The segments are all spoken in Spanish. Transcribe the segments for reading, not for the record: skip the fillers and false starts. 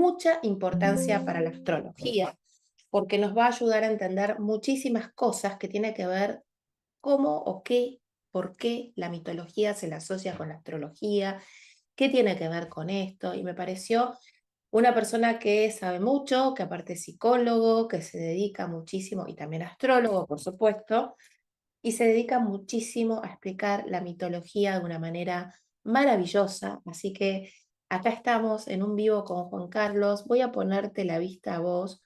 mucha importancia para la astrología, porque nos va a ayudar a entender muchísimas cosas que tienen que ver cómo o qué, por qué la mitología se la asocia con la astrología, qué tiene que ver con esto. Y me pareció una persona que sabe mucho, que aparte es psicólogo, que se dedica muchísimo, y también astrólogo, por supuesto, y se dedica muchísimo a explicar la mitología de una manera maravillosa. Así que acá estamos en un vivo con Juan Carlos. Voy a ponerte la vista a vos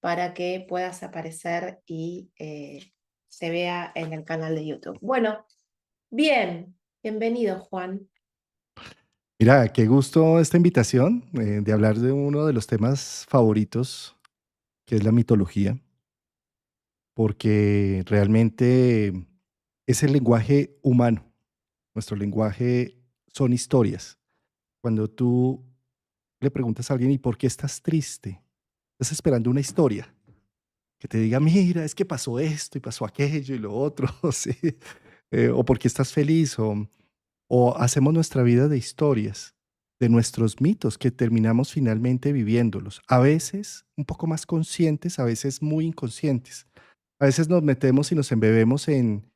para que puedas aparecer y se vea en el canal de YouTube. Bueno, bien, bienvenido, Juan. Mira, qué gusto esta invitación de hablar de uno de los temas favoritos, que es la mitología, porque realmente es el lenguaje humano. Nuestro lenguaje son historias. Cuando tú le preguntas a alguien, ¿y por qué estás triste? Estás esperando una historia que te diga, mira, es que pasó esto y pasó aquello y lo otro, ¿sí? O por qué estás feliz, o hacemos nuestra vida de historias, de nuestros mitos que terminamos finalmente viviéndolos. A veces un poco más conscientes, a veces muy inconscientes. A veces nos metemos y nos embebemos en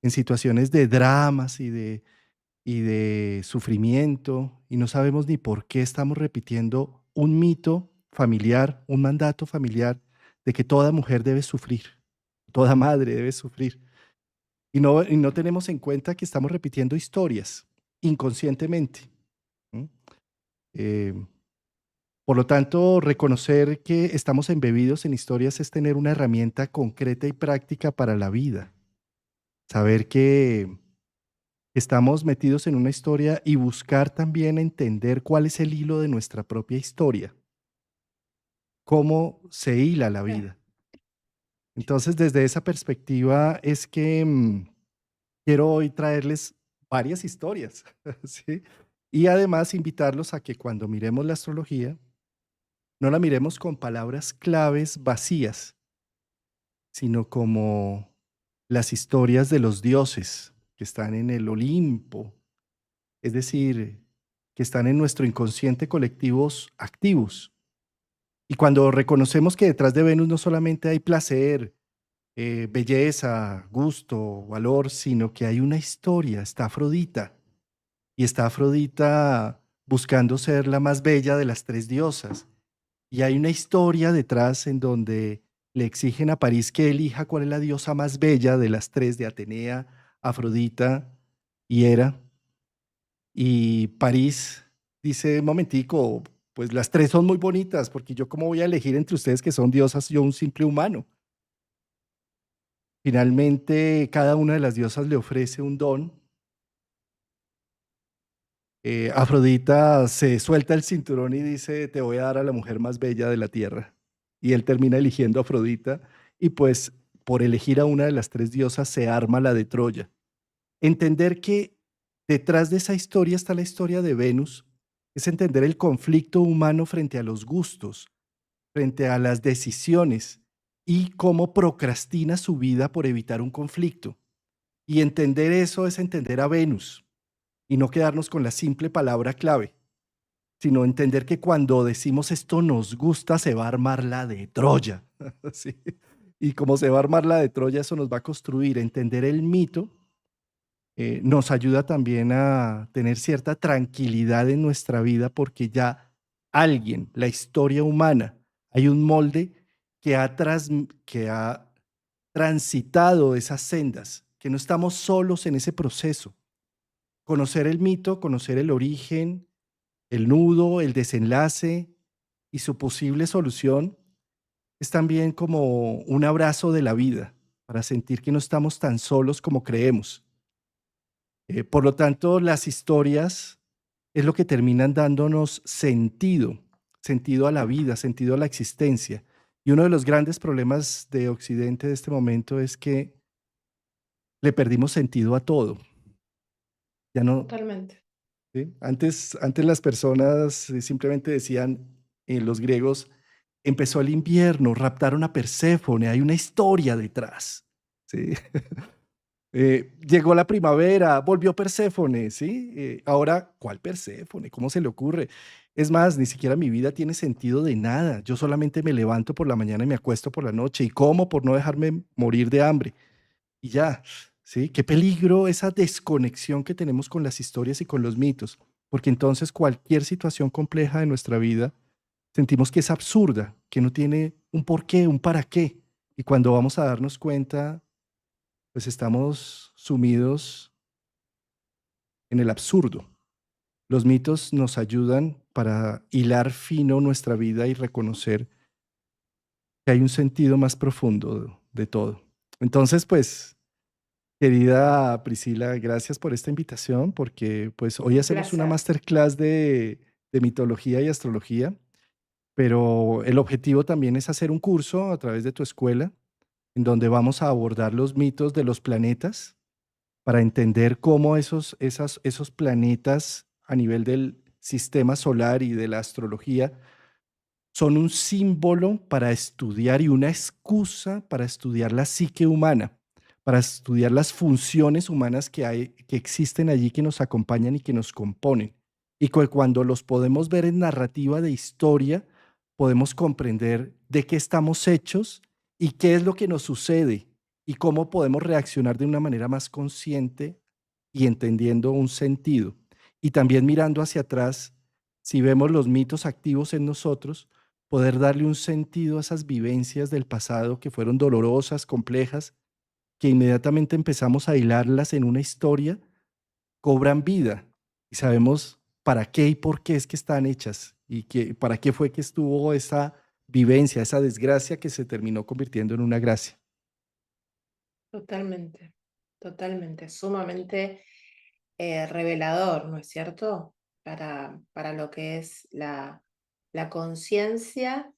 situaciones de dramas y de sufrimiento y no sabemos ni por qué estamos repitiendo un mito familiar, un mandato familiar de que toda mujer debe sufrir, toda madre debe sufrir. Y no tenemos en cuenta que estamos repitiendo historias inconscientemente. ¿M? Eh, por lo tanto, reconocer que estamos embebidos en historias es tener una herramienta concreta y práctica para la vida. Saber que estamos metidos en una historia y buscar también entender cuál es el hilo de nuestra propia historia, cómo se hila la Claro. vida. Entonces, desde esa perspectiva es que quiero hoy traerles varias historias, ¿sí? Y además invitarlos a que cuando miremos la astrología, no la miremos con palabras claves vacías, sino como las historias de los dioses que están en el Olimpo, es decir, que están en nuestro inconsciente colectivos activos. Y cuando reconocemos que detrás de Venus no solamente hay placer, belleza, gusto, valor, sino que hay una historia, está Afrodita, y está Afrodita buscando ser la más bella de las tres diosas. Y hay una historia detrás en donde le exigen a París que elija cuál es la diosa más bella de las tres, de Atenea, Afrodita y Hera. Y París dice, momentico, pues las tres son muy bonitas, porque yo cómo voy a elegir entre ustedes que son diosas, yo un simple humano. Finalmente, cada una de las diosas le ofrece un don. Afrodita se suelta el cinturón y dice, te voy a dar a la mujer más bella de la tierra. Y él termina eligiendo a Afrodita y pues por elegir a una de las tres diosas se arma la de Troya. Entender que detrás de esa historia está la historia de Venus es entender el conflicto humano frente a los gustos, frente a las decisiones y cómo procrastina su vida por evitar un conflicto. Y entender eso es entender a Venus y no quedarnos con la simple palabra clave, sino entender que cuando decimos esto nos gusta, se va a armar la de Troya. ¿Sí? Y como se va a armar la de Troya, eso nos va a construir, entender el mito, nos ayuda también a tener cierta tranquilidad en nuestra vida porque ya alguien, la historia humana, hay un molde que ha transitado esas sendas, que no estamos solos en ese proceso. Conocer el mito, conocer el origen, el nudo, el desenlace y su posible solución es también como un abrazo de la vida para sentir que no estamos tan solos como creemos. Por lo tanto, las historias es lo que terminan dándonos sentido, sentido a la vida, sentido a la existencia. Y uno de los grandes problemas de Occidente de este momento es que le perdimos sentido a todo. Ya no, Totalmente. ¿sí? Antes las personas simplemente decían, los griegos, empezó el invierno, raptaron a Perséfone, hay una historia detrás, ¿sí? Llegó la primavera, volvió Perséfone, ¿sí? Ahora, ¿cuál Perséfone? ¿Cómo se le ocurre? Es más, ni siquiera mi vida tiene sentido de nada. Yo solamente me levanto por la mañana y me acuesto por la noche y como por no dejarme morir de hambre. Y ya, ¿sí? Qué peligro esa desconexión que tenemos con las historias y con los mitos, porque entonces cualquier situación compleja de nuestra vida sentimos que es absurda, que no tiene un porqué, un para qué. Y cuando vamos a darnos cuenta, pues estamos sumidos en el absurdo. Los mitos nos ayudan para hilar fino nuestra vida y reconocer que hay un sentido más profundo de todo. Entonces, pues, querida Priscila, gracias por esta invitación, porque pues hoy Un hacemos una placer. masterclass de mitología y astrología, pero el objetivo también es hacer un curso a través de tu escuela, en donde vamos a abordar los mitos de los planetas para entender cómo esos planetas a nivel del sistema solar y de la astrología son un símbolo para estudiar y una excusa para estudiar la psique humana, para estudiar las funciones humanas que hay, que existen allí, que nos acompañan y que nos componen. Y que cuando los podemos ver en narrativa de historia, podemos comprender de qué estamos hechos y qué es lo que nos sucede y cómo podemos reaccionar de una manera más consciente y entendiendo un sentido. Y también mirando hacia atrás, si vemos los mitos activos en nosotros, poder darle un sentido a esas vivencias del pasado que fueron dolorosas, complejas, que inmediatamente empezamos a hilarlas en una historia, cobran vida y sabemos para qué y por qué es que están hechas y que, para qué fue que estuvo esa vivencia, esa desgracia que se terminó convirtiendo en una gracia. Totalmente, totalmente, sumamente revelador, ¿no es cierto? Para lo que es la conciencia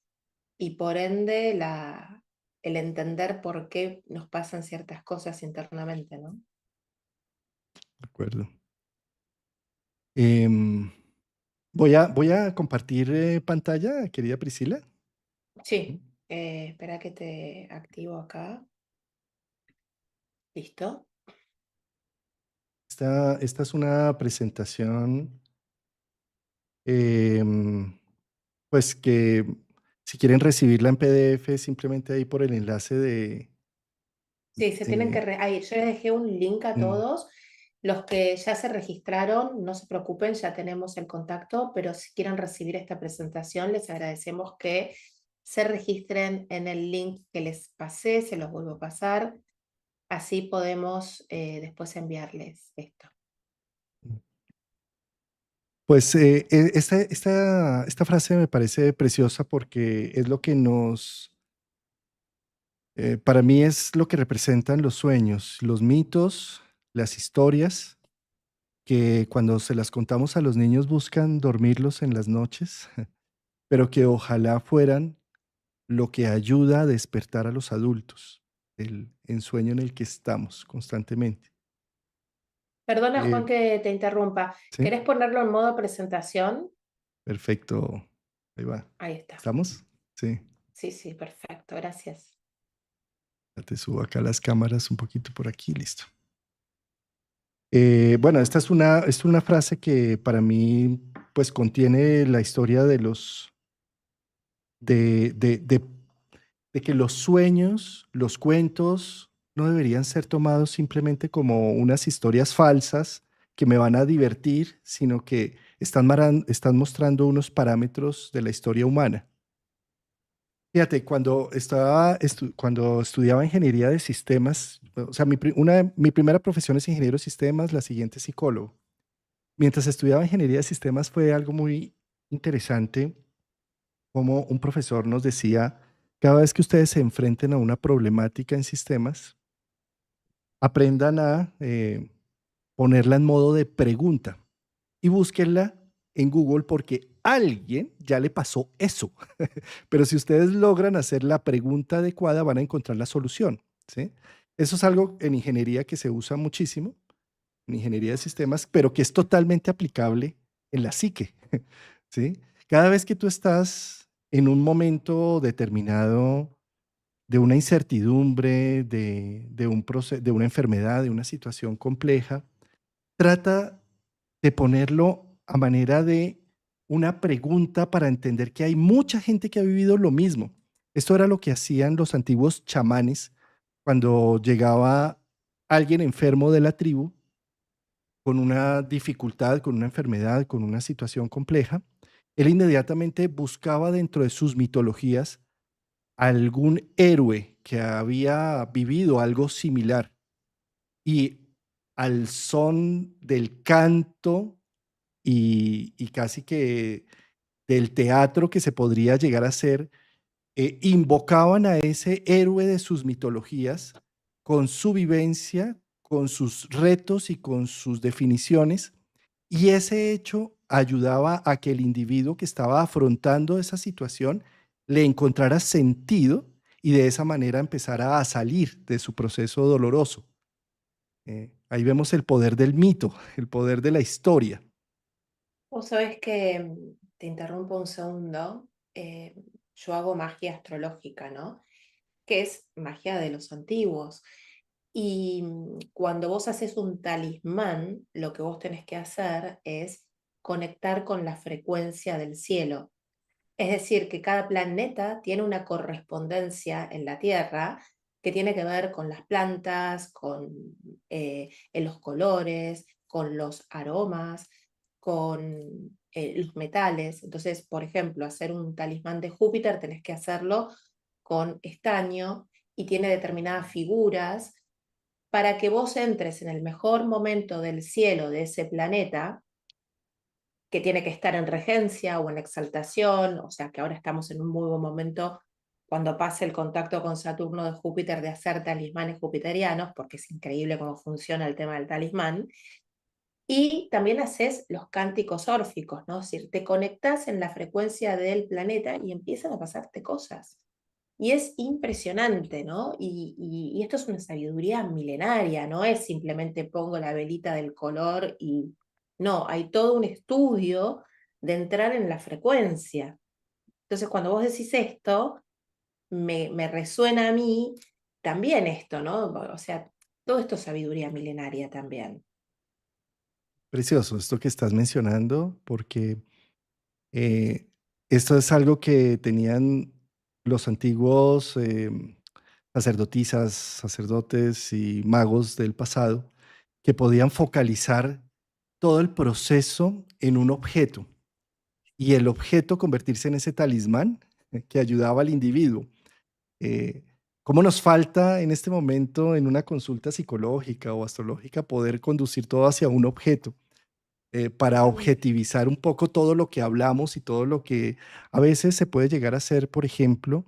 y por ende el entender por qué nos pasan ciertas cosas internamente, ¿no? ¿De acuerdo? Em, voy a compartir pantalla, querida Priscila. Sí, espera que te activo acá. ¿Listo? Esta es una presentación, em, pues que si quieren recibirla en PDF, simplemente ahí por el enlace Sí, se tienen que... de- Ahí, yo les dejé un link a mm, todos. Los que ya se registraron, no se preocupen, ya tenemos el contacto, pero si quieren recibir esta presentación, les agradecemos que se registren en el link que les pasé, se los vuelvo a pasar. Así podemos después enviarles esto. pues esta frase me parece preciosa porque es lo que para mí es lo que representan los sueños, los mitos, las historias, que cuando se las contamos a los niños buscan dormirlos en las noches, pero que ojalá fueran lo que ayuda a despertar a los adultos, el ensueño en el que estamos constantemente. Perdona, Eh, Juan, que te interrumpa. ¿Sí? ¿Querés ponerlo en modo presentación? Perfecto. Ahí va. Ahí está. ¿Estamos? Sí. Sí, sí, perfecto, gracias. Ya te subo acá las cámaras un poquito por aquí, listo. Bueno, esta es una frase que para mí pues contiene la historia de que los sueños, los cuentos no deberían ser tomados simplemente como unas historias falsas que me van a divertir, sino que están mostrando unos parámetros de la historia humana. Fíjate, cuando estudiaba ingeniería de sistemas, o sea, mi primera profesión es ingeniero de sistemas, la siguiente es psicólogo. Mientras estudiaba ingeniería de sistemas fue algo muy interesante, como un profesor nos decía, cada vez que ustedes se enfrenten a una problemática en sistemas, aprendan a ponerla en modo de pregunta y búsquenla en Google porque alguien ya le pasó eso. Pero si ustedes logran hacer la pregunta adecuada, van a encontrar la solución, ¿sí? Eso es algo en ingeniería que se usa muchísimo, en ingeniería de sistemas, pero que es totalmente aplicable en la psique, ¿sí? Cada vez que tú estás en un momento determinado de una incertidumbre, de una enfermedad, de una situación compleja, trata de ponerlo a manera de una pregunta para entender que hay mucha gente que ha vivido lo mismo. Esto era lo que hacían los antiguos chamanes cuando llegaba alguien enfermo de la tribu con una dificultad, con una enfermedad, con una situación compleja. Él inmediatamente buscaba dentro de sus mitologías algún héroe que había vivido algo similar y al son del canto y casi que del teatro que se podría llegar a ser, invocaban a ese héroe de sus mitologías con su vivencia, con sus retos y con sus definiciones, y ese hecho ayudaba a que el individuo que estaba afrontando esa situación le encontrara sentido y de esa manera empezara a salir de su proceso doloroso. Ahí vemos el poder del mito, el poder de la historia. Vos sabés que, te interrumpo un segundo, yo hago magia astrológica, ¿no? Que es magia de los antiguos. Y cuando vos haces un talismán, lo que vos tenés que hacer es conectar con la frecuencia del cielo. Es decir, que cada planeta tiene una correspondencia en la Tierra que tiene que ver con las plantas, con en los colores, con los aromas, con los metales. Entonces, por ejemplo, hacer un talismán de Júpiter tenés que hacerlo con estaño y tiene determinadas figuras para que vos entres en el mejor momento del cielo de ese planeta, que tiene que estar en regencia o en exaltación, o sea que ahora estamos en un muy buen momento cuando pase el contacto con Saturno de Júpiter de hacer talismanes jupiterianos, porque es increíble cómo funciona el tema del talismán. Y también haces los cánticos órficos, ¿no? Es decir, te conectas en la frecuencia del planeta y empiezan a pasarte cosas. Y es impresionante, ¿no? Y esto es una sabiduría milenaria, no es simplemente pongo la velita del color y no, hay todo un estudio de entrar en la frecuencia. Entonces, cuando vos decís esto, me resuena a mí también esto, ¿no? O sea, todo esto es sabiduría milenaria también. Precioso esto que estás mencionando, porque Eh, esto es algo que tenían los antiguos sacerdotisas, sacerdotes y magos del pasado, que podían focalizar todo el proceso en un objeto y el objeto convertirse en ese talismán que ayudaba al individuo. Eh, ¿Cómo nos falta en este momento en una consulta psicológica o astrológica poder conducir todo hacia un objeto? Para objetivizar un poco todo lo que hablamos y todo lo que a veces se puede llegar a hacer, por ejemplo,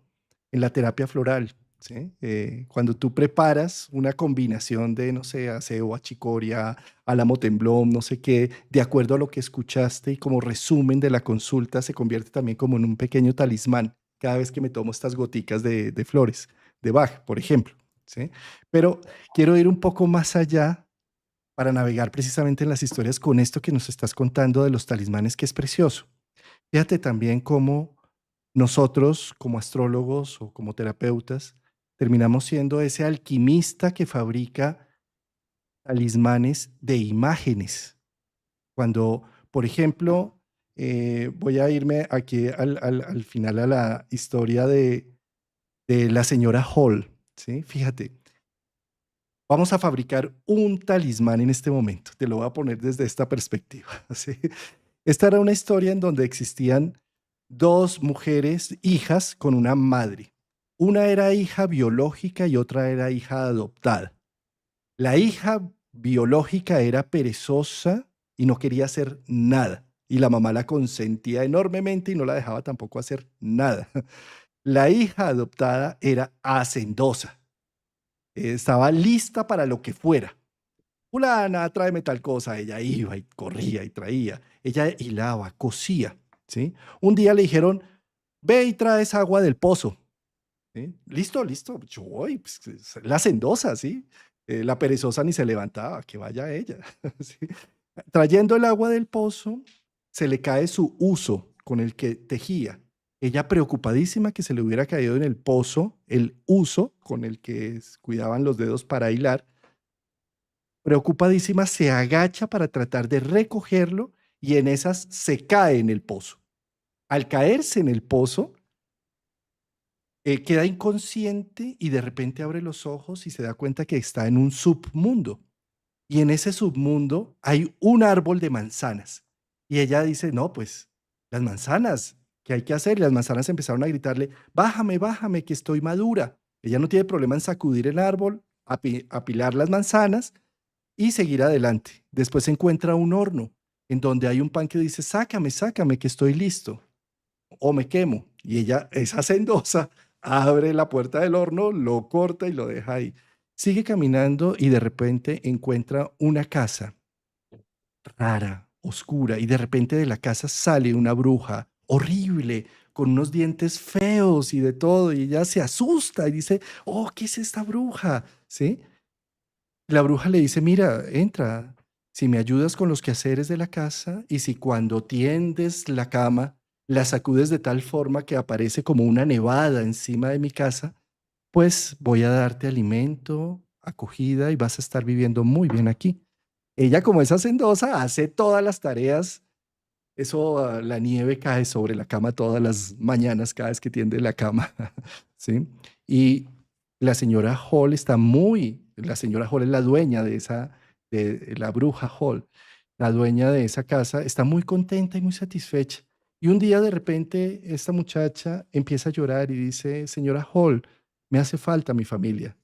en la terapia floral, ¿sí? Cuando tú preparas una combinación de, no sé, aseo, achicoria, álamo temblón, no sé qué, de acuerdo a lo que escuchaste y como resumen de la consulta, se convierte también como en un pequeño talismán cada vez que me tomo estas goticas de flores, de Bach, por ejemplo, ¿sí? Pero quiero ir un poco más allá para navegar precisamente en las historias con esto que nos estás contando de los talismanes, que es precioso. Fíjate también cómo nosotros, como astrólogos o como terapeutas, terminamos siendo ese alquimista que fabrica talismanes de imágenes. Cuando, por ejemplo, voy a irme aquí al final a la historia de la señora Hall, ¿sí? Fíjate, vamos a fabricar un talismán en este momento. Te lo voy a poner desde esta perspectiva. ¿Sí? Esta era una historia en donde existían dos mujeres, hijas, con una madre. Una era hija biológica y otra era hija adoptada. La hija biológica era perezosa y no quería hacer nada. Y la mamá la consentía enormemente y no la dejaba tampoco hacer nada. La hija adoptada era hacendosa. Estaba lista para lo que fuera. Fulana, tráeme tal cosa. Ella iba y corría y traía. Ella hilaba, cosía, ¿sí? Un día le dijeron, ve y traes agua del pozo. ¿Sí? Listo, listo. Yo voy, pues, es la hacendosa, ¿sí? La perezosa ni se levantaba, que vaya ella. ¿Sí? Trayendo el agua del pozo, se le cae su uso con el que tejía. Ella preocupadísima que se le hubiera caído en el pozo el uso con el que cuidaban los dedos para hilar. Preocupadísima, se agacha para tratar de recogerlo y en esas se cae en el pozo. Al caerse en el pozo, queda inconsciente y de repente abre los ojos y se da cuenta que está en un submundo. Y en ese submundo hay un árbol de manzanas. Y ella dice, no, pues las manzanas, ¿qué hay que hacer? Y las manzanas empezaron a gritarle, bájame, bájame, que estoy madura. Ella no tiene problema en sacudir el árbol, apilar las manzanas y seguir adelante. Después se encuentra un horno en donde hay un pan que dice, sácame, sácame, que estoy listo o me quemo. Y ella, esa hacendosa, abre la puerta del horno, lo corta y lo deja ahí. Sigue caminando y de repente encuentra una casa rara, oscura, y de repente de la casa sale una bruja horrible, con unos dientes feos y de todo, y ella se asusta y dice, oh, ¿qué es esta bruja? ¿Sí? La bruja le dice, mira, entra, si me ayudas con los quehaceres de la casa y si cuando tiendes la cama la sacudes de tal forma que aparece como una nevada encima de mi casa, pues voy a darte alimento, acogida y vas a estar viviendo muy bien aquí. Ella, como es hacendosa, hace todas las tareas. Eso, la nieve cae sobre la cama todas las mañanas, cada vez que tiende la cama, ¿sí? Y la señora Hall es la dueña de la bruja Hall, la dueña de esa casa, está muy contenta y muy satisfecha. Y un día de repente esta muchacha empieza a llorar y dice, señora Hall, me hace falta mi familia.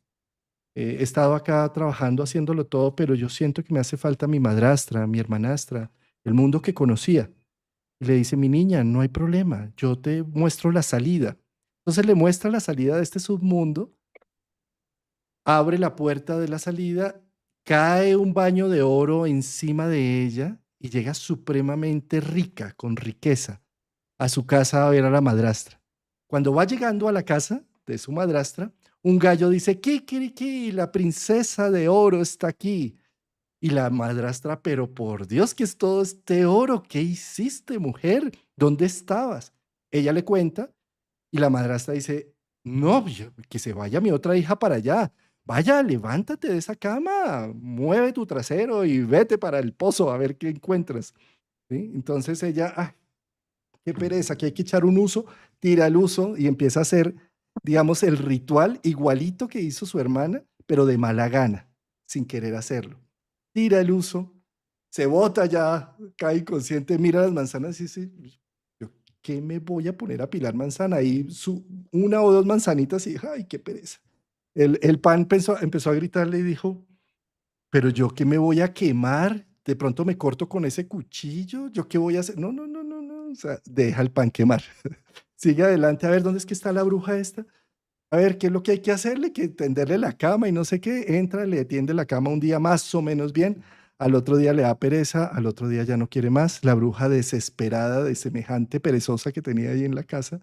He estado acá trabajando, haciéndolo todo, pero yo siento que me hace falta mi madrastra, mi hermanastra, el mundo que conocía. Y le dice, mi niña, no hay problema, yo te muestro la salida. Entonces le muestra la salida de este submundo, abre la puerta de la salida, cae un baño de oro encima de ella y llega supremamente rica, con riqueza, a su casa a ver a la madrastra. Cuando va llegando a la casa de su madrastra, un gallo dice, Kikiriki, la princesa de oro está aquí. Y la madrastra, pero por Dios, ¿qué es todo este oro? ¿Qué hiciste, mujer? ¿Dónde estabas? Ella le cuenta y la madrastra dice, no, que se vaya mi otra hija para allá. Vaya, levántate de esa cama, mueve tu trasero y vete para el pozo a ver qué encuentras. ¿Sí? Entonces ella, qué pereza, que hay que echar un uso, tira el uso y empieza a hacer, digamos, el ritual igualito que hizo su hermana, pero de mala gana, sin querer hacerlo. Tira el uso, se bota ya, cae inconsciente, mira las manzanas y dice, ¿yo qué me voy a poner a pilar manzana? Y una o dos manzanitas y, ay, qué pereza. El pan empezó a gritarle y dijo, pero yo qué me voy a quemar, de pronto me corto con ese cuchillo, yo qué voy a hacer, no, no, no, no, no, o sea, deja el pan quemar. Sigue adelante, a ver, ¿dónde es que está la bruja esta? A ver, ¿qué es lo que hay que hacerle? Que tenderle la cama y no sé qué, entra, le tiende la cama un día más o menos bien, al otro día le da pereza, al otro día ya no quiere más, la bruja desesperada de semejante perezosa que tenía ahí en la casa,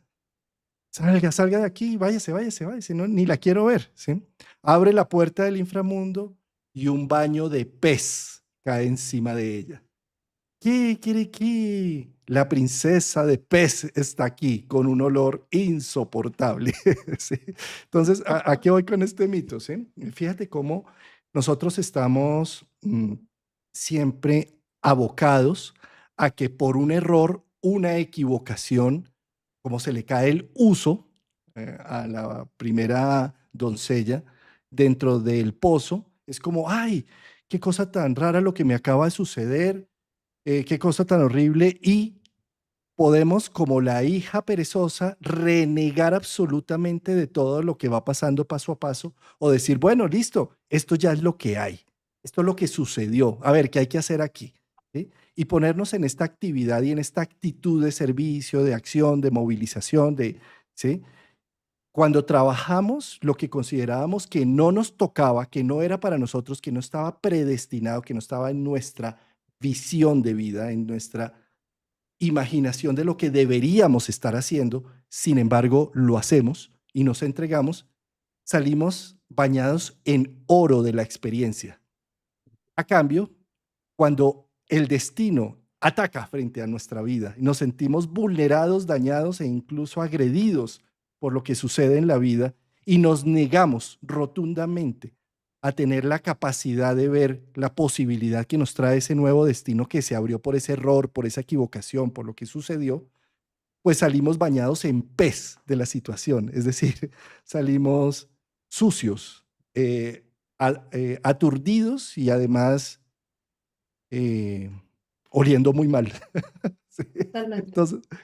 salga, salga de aquí, váyase, váyase, váyase, no, ni la quiero ver, ¿sí? Abre la puerta del inframundo y un baño de pez cae encima de ella. Kikiriki, la princesa de pez está aquí con un olor insoportable. ¿Sí? Entonces, ¿a qué voy con este mito? ¿Sí? Fíjate cómo nosotros estamos siempre abocados a que por un error, una equivocación, como se le cae el uso a la primera doncella dentro del pozo, es como, ay, qué cosa tan rara lo que me acaba de suceder, qué cosa tan horrible. Y podemos, como la hija perezosa, renegar absolutamente de todo lo que va pasando paso a paso o decir, bueno, listo, esto ya es lo que hay, esto es lo que sucedió, a ver, ¿qué hay que hacer aquí? ¿Sí? Y ponernos en esta actividad y en esta actitud de servicio, de acción, de movilización, ¿sí? Cuando trabajamos lo que considerábamos que no nos tocaba, que no era para nosotros, que no estaba predestinado, que no estaba en nuestra visión de vida, en nuestra imaginación de lo que deberíamos estar haciendo, sin embargo, lo hacemos y nos entregamos, salimos bañados en oro de la experiencia. A cambio, cuando el destino ataca frente a nuestra vida y nos sentimos vulnerados, dañados e incluso agredidos por lo que sucede en la vida y nos negamos rotundamente a tener la capacidad de ver la posibilidad que nos trae ese nuevo destino que se abrió por ese error, por esa equivocación, por lo que sucedió, pues salimos bañados en pez de la situación, es decir, salimos sucios, aturdidos y además eh, oliendo muy mal. Sí. Totalmente.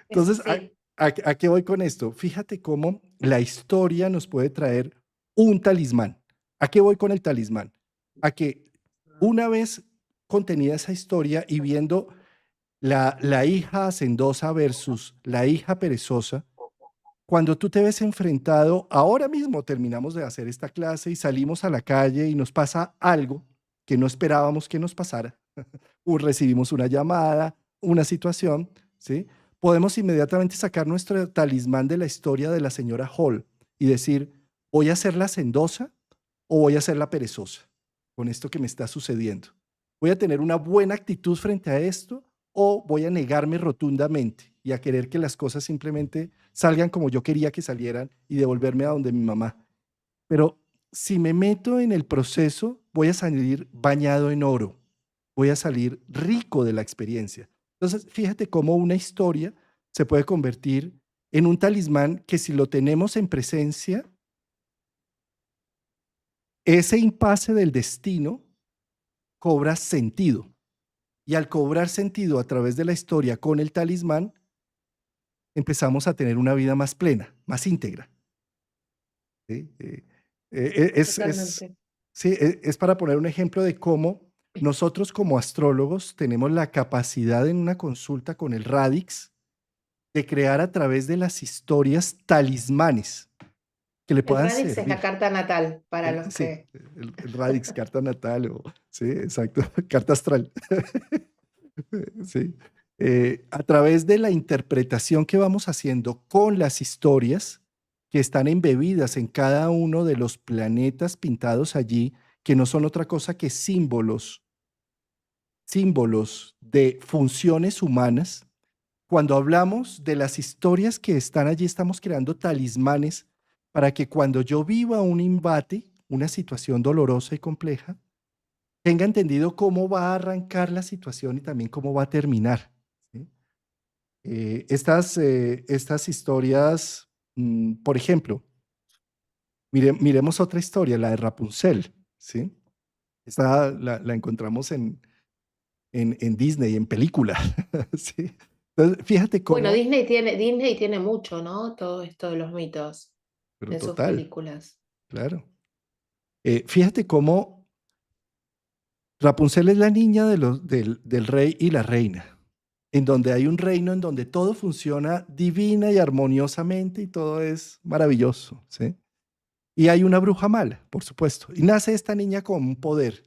Entonces, Sí, ¿a qué voy con esto? Fíjate cómo la historia nos puede traer un talismán. ¿A qué voy con el talismán? A que una vez contenida esa historia y viendo la hija hacendosa versus la hija perezosa, cuando tú te ves enfrentado, ahora mismo terminamos de hacer esta clase y salimos a la calle y nos pasa algo que no esperábamos que nos pasara, o recibimos una llamada, una situación, ¿sí? Podemos inmediatamente sacar nuestro talismán de la historia de la señora Hall y decir, ¿voy a ser la hacendosa o voy a ser la perezosa con esto que me está sucediendo? ¿Voy a tener una buena actitud frente a esto o voy a negarme rotundamente y a querer que las cosas simplemente salgan como yo quería que salieran y devolverme a donde mi mamá? Pero si me meto en el proceso, voy a salir bañado en oro, voy a salir rico de la experiencia. Entonces, fíjate cómo una historia se puede convertir en un talismán que si lo tenemos en presencia, ese impasse del destino cobra sentido. Y al cobrar sentido a través de la historia con el talismán, empezamos a tener una vida más plena, más íntegra. ¿Sí? totalmente. Sí, es para poner un ejemplo de cómo nosotros como astrólogos tenemos la capacidad en una consulta con el Radix de crear a través de las historias talismanes que le El puedan Radix es la servir. carta natal para los Sí, que... el Radix, carta natal, sí, exacto, carta astral. Sí. A través de la interpretación que vamos haciendo con las historias que están embebidas en cada uno de los planetas pintados allí, que no son otra cosa que símbolos de funciones humanas. Cuando hablamos de las historias que están allí, estamos creando talismanes para que cuando yo viva un embate, una situación dolorosa y compleja, tenga entendido cómo va a arrancar la situación y también cómo va a terminar. ¿Sí? Estas historias, por ejemplo, miremos otra historia, la de Rapunzel. ¿Sí? Esta la encontramos en Disney, en película. ¿Sí? Entonces, fíjate Bueno, cómo, Disney tiene mucho, ¿no? Todo esto de los mitos pero en sus total, películas. claro. Fíjate cómo Rapunzel es la niña del rey y la reina, en donde hay un reino en donde todo funciona divina y armoniosamente y todo es maravilloso, ¿sí? Y hay una bruja mala, por supuesto. Y nace esta niña con un poder,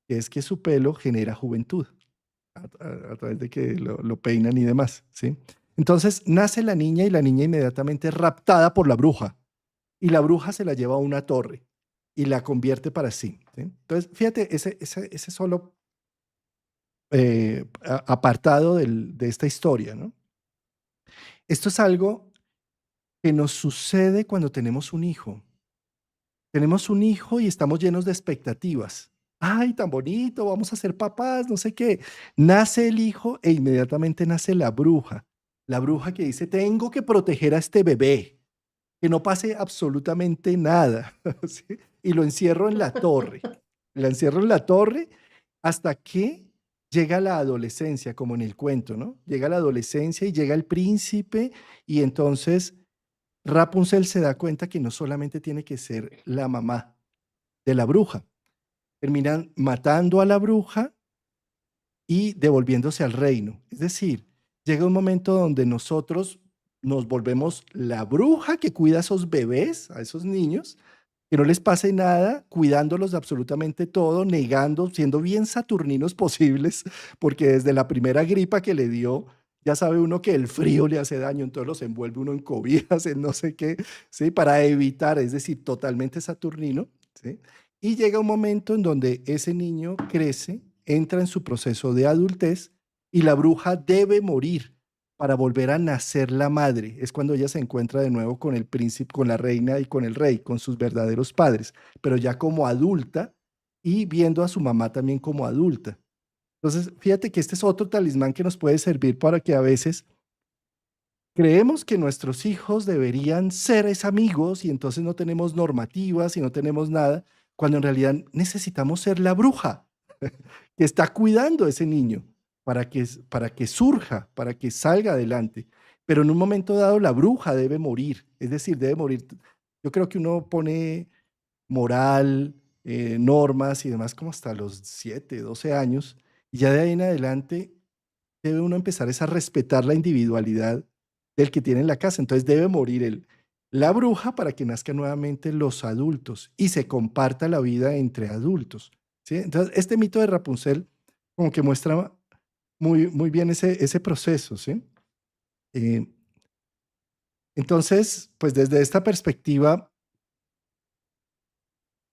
que es que su pelo genera juventud, a través de que lo peinan y demás, ¿sí? Entonces nace la niña y la niña inmediatamente es raptada por la bruja. Y la bruja se la lleva a una torre y la convierte para sí, ¿sí? Entonces, fíjate, ese solo apartado de esta historia, ¿no? Esto es algo que nos sucede cuando tenemos un hijo. Tenemos un hijo y estamos llenos de expectativas. Ay, tan bonito, vamos a ser papás, no sé qué. Nace el hijo e inmediatamente nace la bruja. La bruja que dice, tengo que proteger a este bebé, que no pase absolutamente nada. ¿Sí? Y lo encierro en la torre. La encierro en la torre hasta que llega la adolescencia, como en el cuento, ¿no? Llega la adolescencia y llega el príncipe y entonces Rapunzel se da cuenta que no solamente tiene que ser la mamá de la bruja. Terminan matando a la bruja y devolviéndose al reino. Es decir, llega un momento donde nosotros nos volvemos la bruja que cuida a esos bebés, a esos niños, que no les pase nada, cuidándolos de absolutamente todo, negando, siendo bien saturninos posibles, porque desde la primera gripa que le dio, ya sabe uno que el frío le hace daño, entonces los envuelve uno en cobijas, en no sé qué, ¿sí? Para evitar, es decir, totalmente saturnino, ¿sí? Y llega un momento en donde ese niño crece, entra en su proceso de adultez y la bruja debe morir para volver a nacer la madre. Es cuando ella se encuentra de nuevo con el príncipe, con la reina y con el rey, con sus verdaderos padres, pero ya como adulta y viendo a su mamá también como adulta. Entonces, fíjate que este es otro talismán que nos puede servir para que a veces creemos que nuestros hijos deberían ser es amigos y entonces no tenemos normativas y no tenemos nada, cuando en realidad necesitamos ser la bruja que está cuidando a ese niño para que surja, para que salga adelante. Pero en un momento dado la bruja debe morir, es decir, debe morir. Yo creo que uno pone moral, normas y demás como hasta los 7, 12 años, y ya de ahí en adelante debe uno empezar es a respetar la individualidad del que tiene en la casa. Entonces debe morir la bruja para que nazcan nuevamente los adultos y se comparta la vida entre adultos. ¿Sí? Entonces, este mito de Rapunzel como que muestra muy bien ese proceso. ¿Sí? Eh, entonces, pues desde esta perspectiva,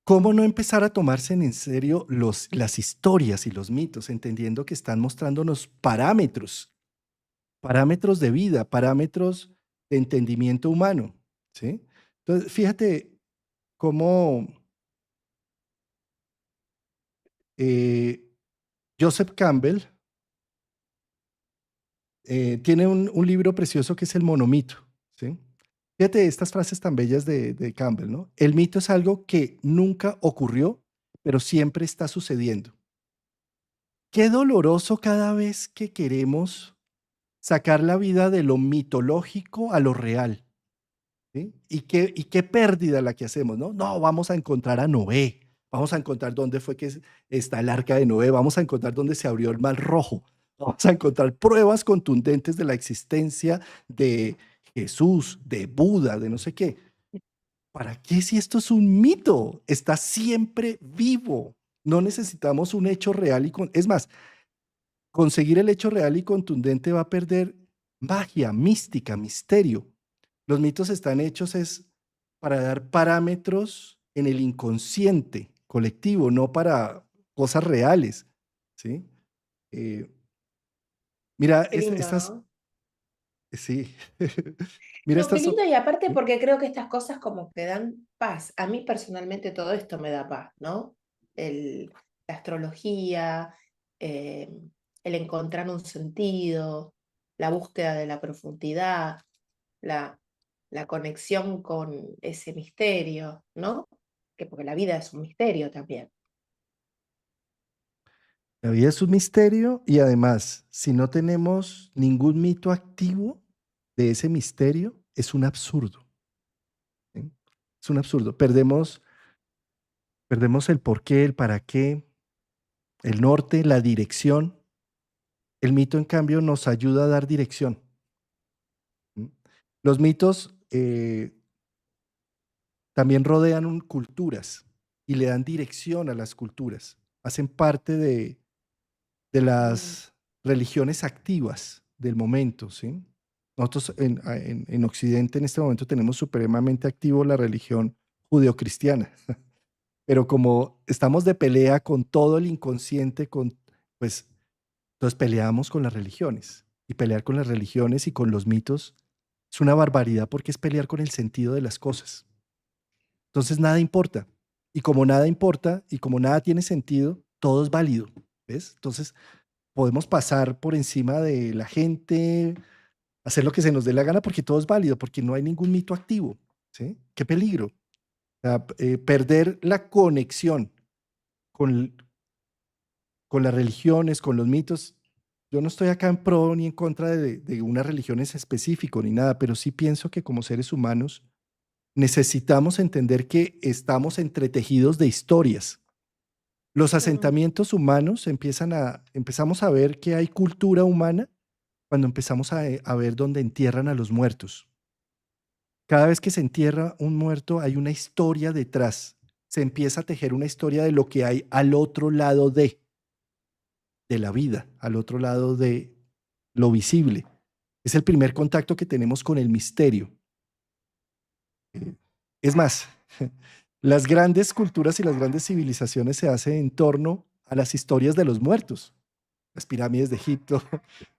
¿cómo no empezar a tomarse en serio las historias y los mitos, entendiendo que están mostrándonos parámetros de vida, parámetros de entendimiento humano, ¿sí? Entonces, fíjate cómo eh, Joseph Campbell tiene un libro precioso que es El monomito, ¿sí? Fíjate estas frases tan bellas de Campbell, ¿no? El mito es algo que nunca ocurrió, pero siempre está sucediendo. Qué doloroso cada vez que queremos sacar la vida de lo mitológico a lo real. ¿Sí? Y qué pérdida la que hacemos, ¿no? No, vamos a encontrar a Noé, vamos a encontrar dónde fue que está el arca de Noé, vamos a encontrar dónde se abrió el mar rojo, vamos a encontrar pruebas contundentes de la existencia de Jesús, de Buda, de no sé qué. ¿Para qué si esto es un mito? Está siempre vivo. No necesitamos un hecho real es más, conseguir el hecho real y contundente va a perder magia, mística, misterio. Los mitos están hechos es para dar parámetros en el inconsciente colectivo, no para cosas reales, ¿sí? Eh, mira, Qué lindo, estas, ¿no? sí, mira No, qué estas, lindo y aparte porque creo que estas cosas como que dan paz. A mí personalmente todo esto me da paz, ¿no? La astrología, eh, el encontrar un sentido, la búsqueda de la profundidad, la, la conexión con ese misterio, ¿no? Que porque la vida es un misterio también. la vida es un misterio y además, si no tenemos ningún mito activo de ese misterio, es un absurdo, ¿sí? Es un absurdo. Perdemos el por qué, el para qué, el norte, la dirección. El mito, en cambio, nos ayuda a dar dirección. ¿Mm? Los mitos también rodean culturas y le dan dirección a las culturas. Hacen parte de Mm, las religiones activas del momento, ¿sí? Nosotros en Occidente en este momento tenemos supremamente activo la religión judeocristiana, pero como estamos de pelea con todo el inconsciente, pues entonces peleamos con las religiones. Y pelear con las religiones y con los mitos es una barbaridad porque es pelear con el sentido de las cosas. Entonces nada importa. Y como nada importa y como nada tiene sentido, todo es válido. ¿Ves? Entonces podemos pasar por encima de la gente, hacer lo que se nos dé la gana porque todo es válido, porque no hay ningún mito activo. ¿Sí? Qué peligro. O sea, perder la conexión con, con las religiones, con los mitos. Yo no estoy acá en pro ni en contra de una religión en específico ni nada, pero sí pienso que como seres humanos necesitamos entender que estamos entretejidos de historias. Los mm, asentamientos humanos empezamos a ver que hay cultura humana cuando empezamos a ver dónde entierran a los muertos. Cada vez que se entierra un muerto hay una historia detrás. Se empieza a tejer una historia de lo que hay al otro lado de la vida, al otro lado de lo visible. Es el primer contacto que tenemos con el misterio. Es más, las grandes culturas y las grandes civilizaciones se hacen en torno a las historias de los muertos, las pirámides de Egipto,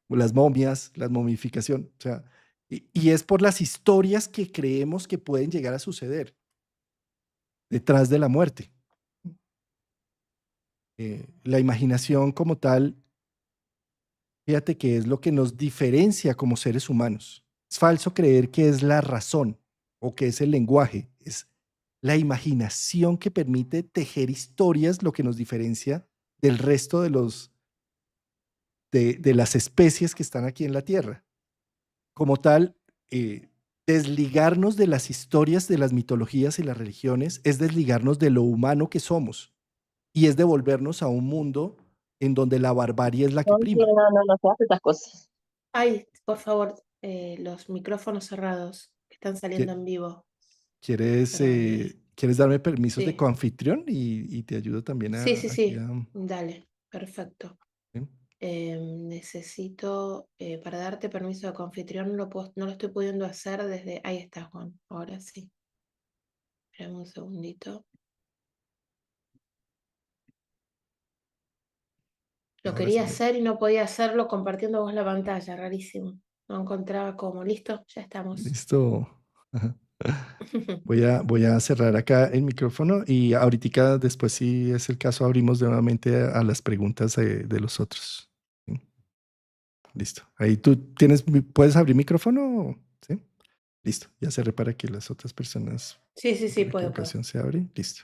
las momias, la momificación. O sea, y es por las historias que creemos que pueden llegar a suceder detrás de la muerte. La imaginación como tal, fíjate que es lo que nos diferencia como seres humanos. Es falso creer que es la razón o que es el lenguaje. Es la imaginación que permite tejer historias lo que nos diferencia del resto de las especies que están aquí en la Tierra. Como tal, desligarnos de las historias, de las mitologías y las religiones es desligarnos de lo humano que somos y es devolvernos a un mundo en donde la barbarie es la que No, prima. no se hace estas cosas. Ay, por favor, los micrófonos cerrados que están saliendo ¿Qui- en vivo ¿Quieres, para mí. ¿quieres darme permisos de Sí, coanfitrión y te ayudo también sí, sí, aquí sí. a... Dale, perfecto. ¿sí? Necesito, para darte permiso de confitrión, no lo estoy pudiendo hacer desde... Ahí está, Juan. Ahora sí. Espérame un segundito. Lo Ahora sí quería ya. hacer y no podía hacerlo compartiendo vos la pantalla. Rarísimo. No encontraba cómo. ¿Listo? Ya estamos. Listo. Voy a cerrar acá el micrófono y ahorita después, si es el caso, abrimos nuevamente a las preguntas de los otros. ¿Sí? Listo. Ahí tú puedes abrir micrófono, ¿sí? Listo. Ya cerré para que las otras personas Sí, sí, sí, por puedo. equivocación se abren. Listo.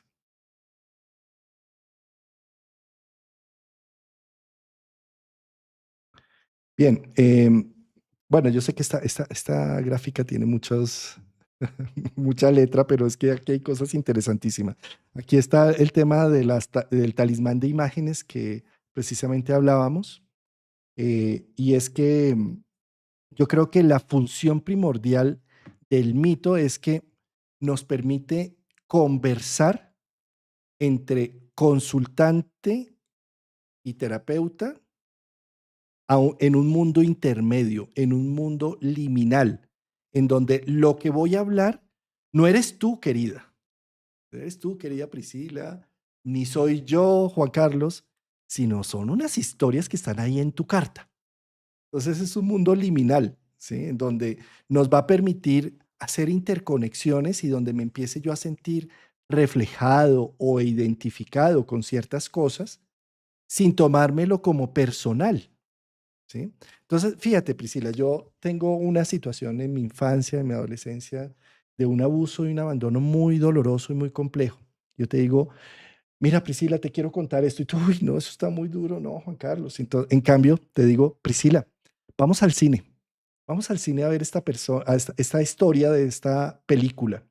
Bien. Bueno, yo sé que esta gráfica tiene mucha letra, pero es que aquí hay cosas interesantísimas. Aquí está el tema del talismán de imágenes que precisamente hablábamos. Y es que yo creo que la función primordial del mito es que nos permite conversar entre consultante y terapeuta en un mundo intermedio, en un mundo liminal, en donde lo que voy a hablar no eres tú, querida, no eres tú, querida Priscila, ni soy yo, Juan Carlos, sino son unas historias que están ahí en tu carta. Entonces es un mundo liminal, ¿sí? En donde nos va a permitir hacer interconexiones y donde me empiece yo a sentir reflejado o identificado con ciertas cosas sin tomármelo como personal, ¿sí? Entonces, fíjate, Priscila, yo tengo una situación en mi infancia, en mi adolescencia, de un abuso y un abandono muy doloroso y muy complejo. Yo te digo, mira, Priscila, te quiero contar esto. Y tú, uy, no, eso está muy duro, no, Juan Carlos. Entonces, en cambio, te digo, Priscila, vamos al cine. Vamos al cine a ver esta historia de esta película.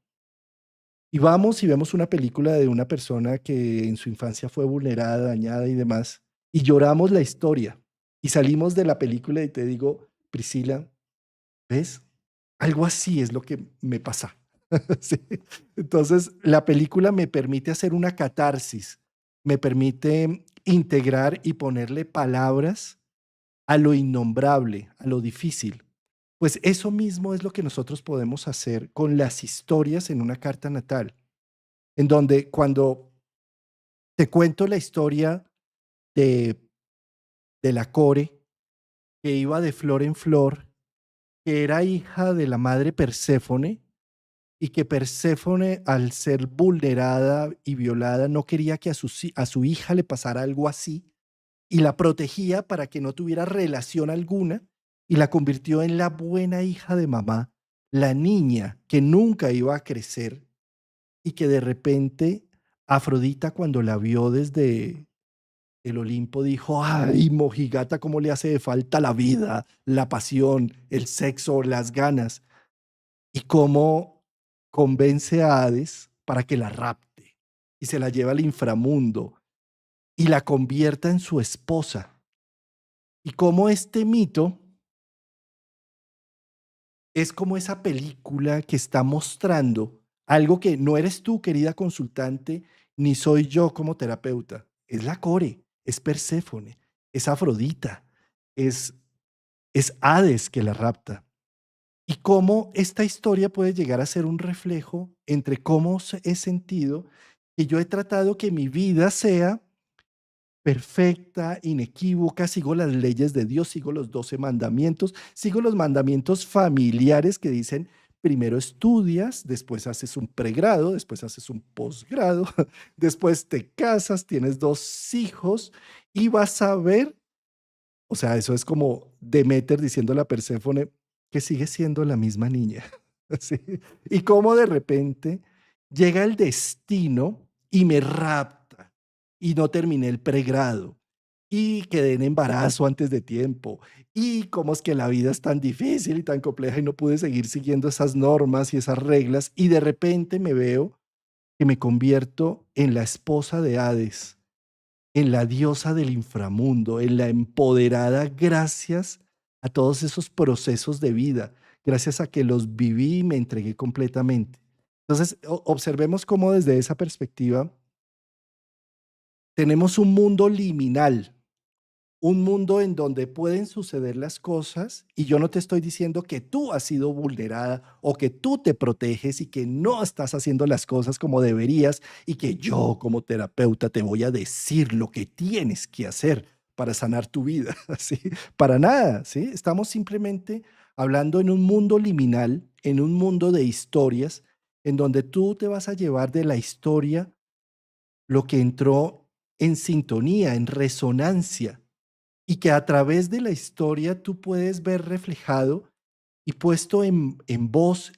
Y vamos y vemos una película de una persona que en su infancia fue vulnerada, dañada y demás. Y lloramos la historia. Y salimos de la película y te digo, Priscila, ¿ves? Algo así es lo que me pasa. Sí. Entonces, la película me permite hacer una catarsis, me permite integrar y ponerle palabras a lo innombrable, a lo difícil. Pues eso mismo es lo que nosotros podemos hacer con las historias en una carta natal, en donde cuando te cuento la historia de, de la Core, que iba de flor en flor, que era hija de la madre Perséfone, y que Perséfone, al ser vulnerada y violada, no quería que a su hija le pasara algo así y la protegía para que no tuviera relación alguna y la convirtió en la buena hija de mamá, la niña que nunca iba a crecer y que de repente Afrodita cuando la vio desde el Olimpo dijo, ay, mojigata, cómo le hace de falta la vida, la pasión, el sexo, las ganas y cómo convence a Hades para que la rapte y se la lleva al inframundo y la convierta en su esposa. Y cómo este mito es como esa película que está mostrando algo que no eres tú, querida consultante, ni soy yo como terapeuta. Es la Core, es Perséfone, es Afrodita, es, es Hades que la rapta. Y cómo esta historia puede llegar a ser un reflejo entre cómo he sentido que yo he tratado que mi vida sea perfecta, inequívoca, sigo las leyes de Dios, sigo los 12 mandamientos, sigo los mandamientos familiares que dicen, primero estudias, después haces un pregrado, después haces un posgrado, después te casas, tienes 2 hijos y vas a ver, o sea, eso es como Demeter diciéndole a Perséfone que sigue siendo la misma niña. ¿Sí? Y cómo de repente llega el destino y me rapta y no terminé el pregrado y quedé en embarazo antes de tiempo y cómo es que la vida es tan difícil y tan compleja y no pude seguir siguiendo esas normas y esas reglas y de repente me veo que me convierto en la esposa de Hades, en la diosa del inframundo, en la empoderada gracias a todos esos procesos de vida, gracias a que los viví y me entregué completamente. Entonces, observemos cómo desde esa perspectiva tenemos un mundo liminal, un mundo en donde pueden suceder las cosas y yo no te estoy diciendo que tú has sido vulnerada o que tú te proteges y que no estás haciendo las cosas como deberías y que yo como terapeuta te voy a decir lo que tienes que hacer para sanar tu vida, ¿sí? Para nada, ¿sí? Estamos simplemente hablando en un mundo liminal, en un mundo de historias, en donde tú te vas a llevar de la historia lo que entró en sintonía, en resonancia y que a través de la historia tú puedes ver reflejado y puesto en voz,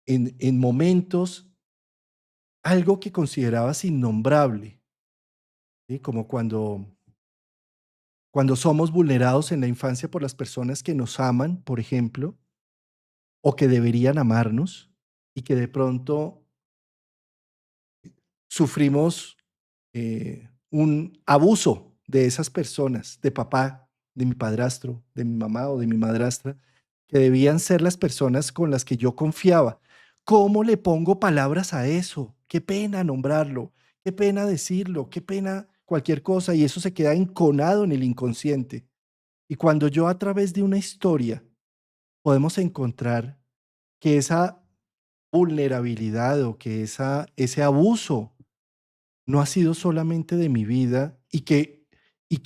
en momentos, algo que considerabas innombrable, ¿sí? Como cuando somos vulnerados en la infancia por las personas que nos aman, por ejemplo, o que deberían amarnos, y que de pronto sufrimos un abuso de esas personas, de papá, de mi padrastro, de mi mamá o de mi madrastra, que debían ser las personas con las que yo confiaba. ¿Cómo le pongo palabras a eso? Qué pena nombrarlo, qué pena decirlo, qué pena cualquier cosa y eso se queda enconado en el inconsciente. Y cuando yo a través de una historia podemos encontrar que esa vulnerabilidad o que ese abuso no ha sido solamente de mi vida y que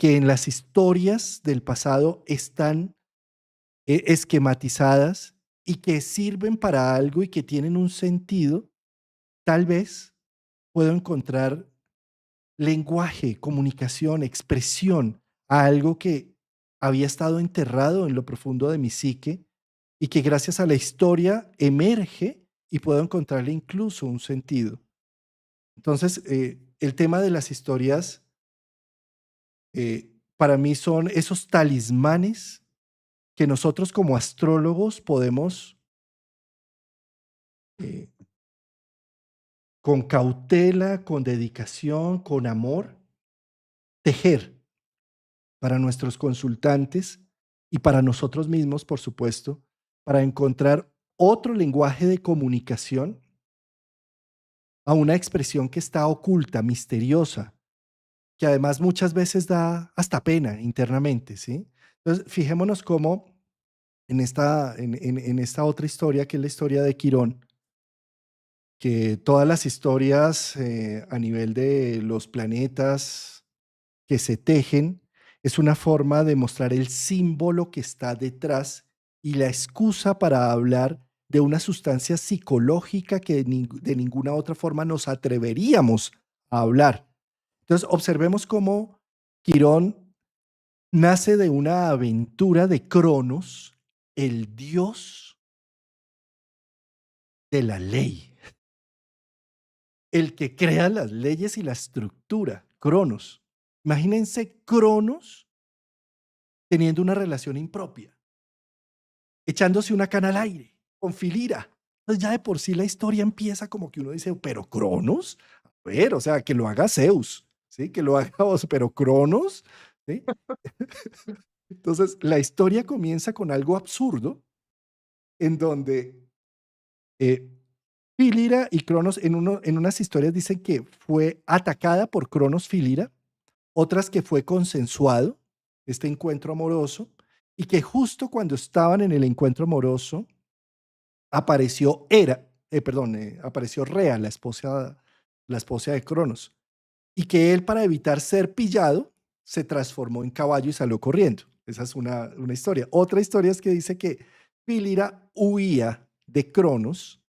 en las historias del pasado están esquematizadas y que sirven para algo y que tienen un sentido, tal vez puedo encontrar lenguaje, comunicación, expresión a algo que había estado enterrado en lo profundo de mi psique y que gracias a la historia emerge y puedo encontrarle incluso un sentido. Entonces, el tema de las historias para mí son esos talismanes que nosotros como astrólogos podemos eh, con cautela, con dedicación, con amor, tejer para nuestros consultantes y para nosotros mismos, por supuesto, para encontrar otro lenguaje de comunicación a una expresión que está oculta, misteriosa, que además muchas veces da hasta pena internamente, ¿sí? Entonces, fijémonos cómo en esta otra historia, que es la historia de Quirón, que todas las historias a nivel de los planetas que se tejen es una forma de mostrar el símbolo que está detrás y la excusa para hablar de una sustancia psicológica que de ninguna otra forma nos atreveríamos a hablar. Entonces, observemos cómo Quirón nace de una aventura de Cronos, el dios de la ley, el que crea las leyes y la estructura, Cronos. Imagínense Cronos teniendo una relación impropia, echándose una cana al aire, con Filira. Entonces ya de por sí la historia empieza como que uno dice, pero Cronos, a ver, o sea, que lo haga Zeus, ¿sí? Que lo haga, pero Cronos, ¿sí? Entonces la historia comienza con algo absurdo en donde eh, Filira y Cronos en unas historias dicen que fue atacada por Cronos Filira, otras que fue consensuado este encuentro amoroso y que justo cuando estaban en el encuentro amoroso apareció apareció Rea, la esposa de Cronos, y que él para evitar ser pillado se transformó en caballo y salió corriendo. Esa es una historia. Otra historia es que dice que Fílira huía de Cronos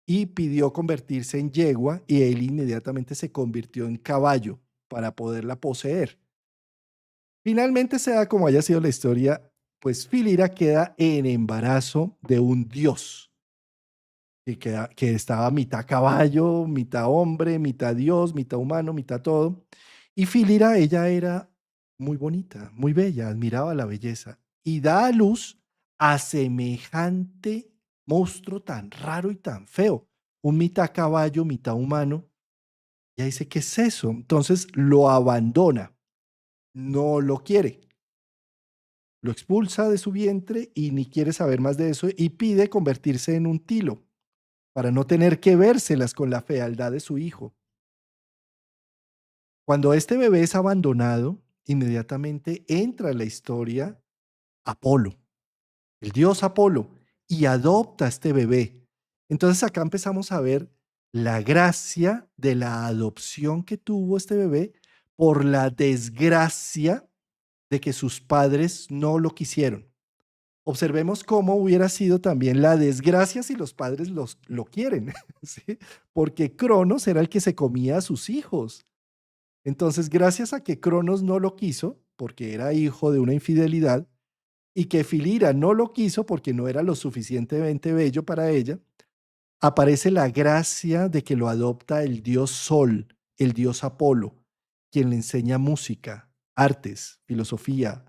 y pidió convertirse en yegua y él inmediatamente se convirtió en caballo para poderla poseer. Finalmente, sea como haya sido la historia, pues Fílira queda en embarazo de un dios que estaba mitad caballo, mitad hombre, mitad dios, mitad humano, mitad todo. Y Fílira, ella era muy bonita, muy bella, admiraba la belleza y da a luz a semejante monstruo tan raro y tan feo, un mitad caballo, mitad humano. Y ella dice, ¿qué es eso? Entonces lo abandona, no lo quiere, lo expulsa de su vientre y ni quiere saber más de eso y pide convertirse en un tilo para no tener que vérselas con la fealdad de su hijo. Cuando este bebé es abandonado, inmediatamente entra en la historia Apolo, el dios Apolo, y adopta a este bebé. Entonces acá empezamos a ver la gracia de la adopción que tuvo este bebé por la desgracia de que sus padres no lo quisieron. Observemos cómo hubiera sido también la desgracia si los padres lo quieren, ¿sí? Porque Cronos era el que se comía a sus hijos. Entonces, gracias a que Cronos no lo quiso, porque era hijo de una infidelidad, y que Filira no lo quiso porque no era lo suficientemente bello para ella, aparece la gracia de que lo adopta el dios Sol, el dios Apolo, quien le enseña música, artes, filosofía,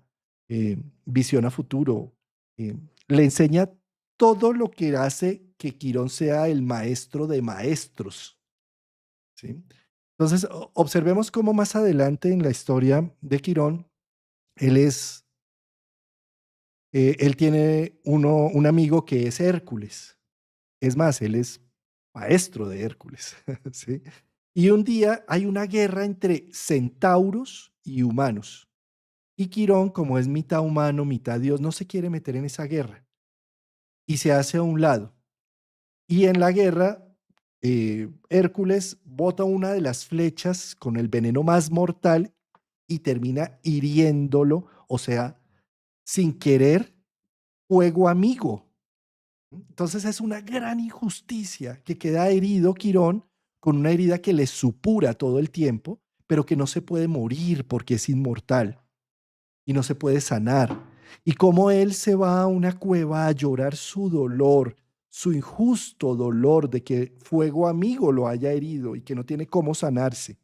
visión a futuro, le enseña todo lo que hace que Quirón sea el maestro de maestros, ¿sí? Entonces, observemos cómo más adelante en la historia de Quirón, él es, él tiene un amigo que es Hércules. Es más, él es maestro de Hércules, ¿sí? Y un día hay una guerra entre centauros y humanos. Y Quirón, como es mitad humano, mitad dios, no se quiere meter en esa guerra y se hace a un lado. Y en la guerra, Hércules bota una de las flechas con el veneno más mortal y termina hiriéndolo, o sea, sin querer, fuego amigo. Entonces es una gran injusticia que queda herido Quirón con una herida que le supura todo el tiempo, pero que no se puede morir porque es inmortal y no se puede sanar. Y cómo él se va a una cueva a llorar su dolor, su injusto dolor de que fuego amigo lo haya herido y que no tiene cómo sanarse.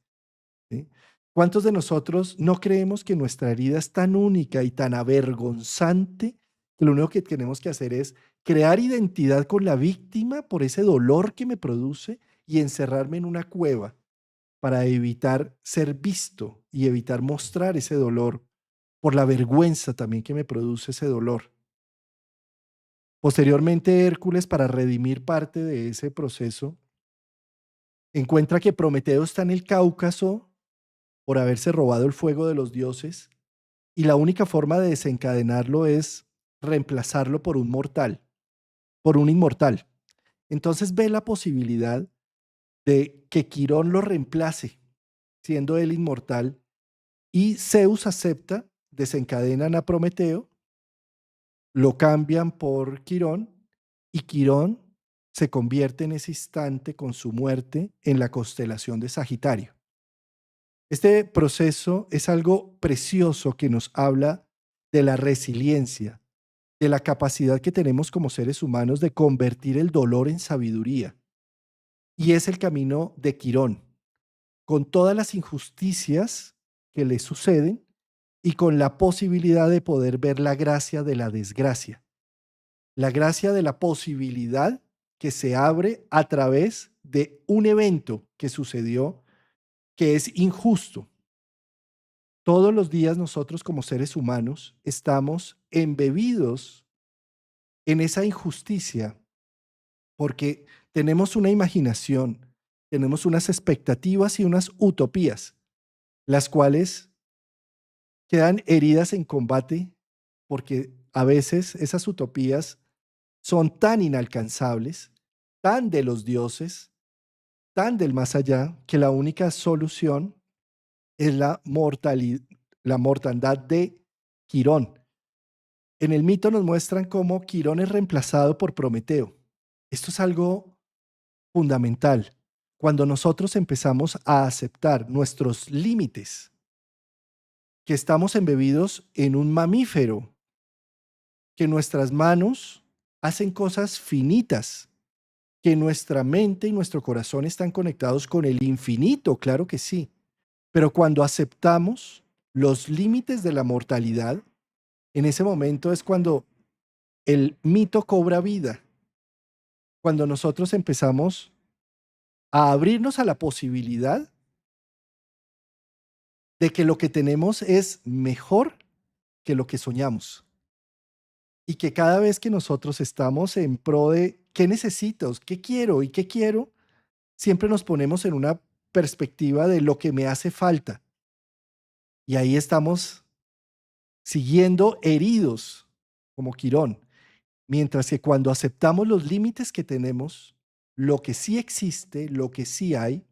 ¿Sí? ¿Cuántos de nosotros no creemos que nuestra herida es tan única y tan avergonzante que lo único que tenemos que hacer es crear identidad con la víctima por ese dolor que me produce y encerrarme en una cueva para evitar ser visto y evitar mostrar ese dolor por la vergüenza también que me produce ese dolor? Posteriormente, Hércules, para redimir parte de ese proceso, encuentra que Prometeo está en el Cáucaso por haberse robado el fuego de los dioses y la única forma de desencadenarlo es reemplazarlo por un mortal, por un inmortal. Entonces ve la posibilidad de que Quirón lo reemplace, siendo él inmortal, y Zeus acepta, desencadenan a Prometeo, lo cambian por Quirón y Quirón se convierte en ese instante con su muerte en la constelación de Sagitario. Este proceso es algo precioso que nos habla de la resiliencia, de la capacidad que tenemos como seres humanos de convertir el dolor en sabiduría. Y es el camino de Quirón, con todas las injusticias que le suceden y con la posibilidad de poder ver la gracia de la desgracia, la gracia de la posibilidad que se abre a través de un evento que sucedió que es injusto. Todos los días nosotros como seres humanos estamos embebidos en esa injusticia porque tenemos una imaginación, tenemos unas expectativas y unas utopías, las cuales quedan heridas en combate porque a veces esas utopías son tan inalcanzables, tan de los dioses, tan del más allá, que la única solución es la mortandad de Quirón. En el mito nos muestran cómo Quirón es reemplazado por Prometeo. Esto es algo fundamental. Cuando nosotros empezamos a aceptar nuestros límites, que estamos embebidos en un mamífero, que nuestras manos hacen cosas finitas, que nuestra mente y nuestro corazón están conectados con el infinito, claro que sí. Pero cuando aceptamos los límites de la mortalidad, en ese momento es cuando el mito cobra vida, cuando nosotros empezamos a abrirnos a la posibilidad de que lo que tenemos es mejor que lo que soñamos. Y que cada vez que nosotros estamos en pro de qué necesito, qué quiero y qué quiero, siempre nos ponemos en una perspectiva de lo que me hace falta. Y ahí estamos siguiendo heridos como Quirón. Mientras que cuando aceptamos los límites que tenemos, lo que sí existe, lo que sí hay,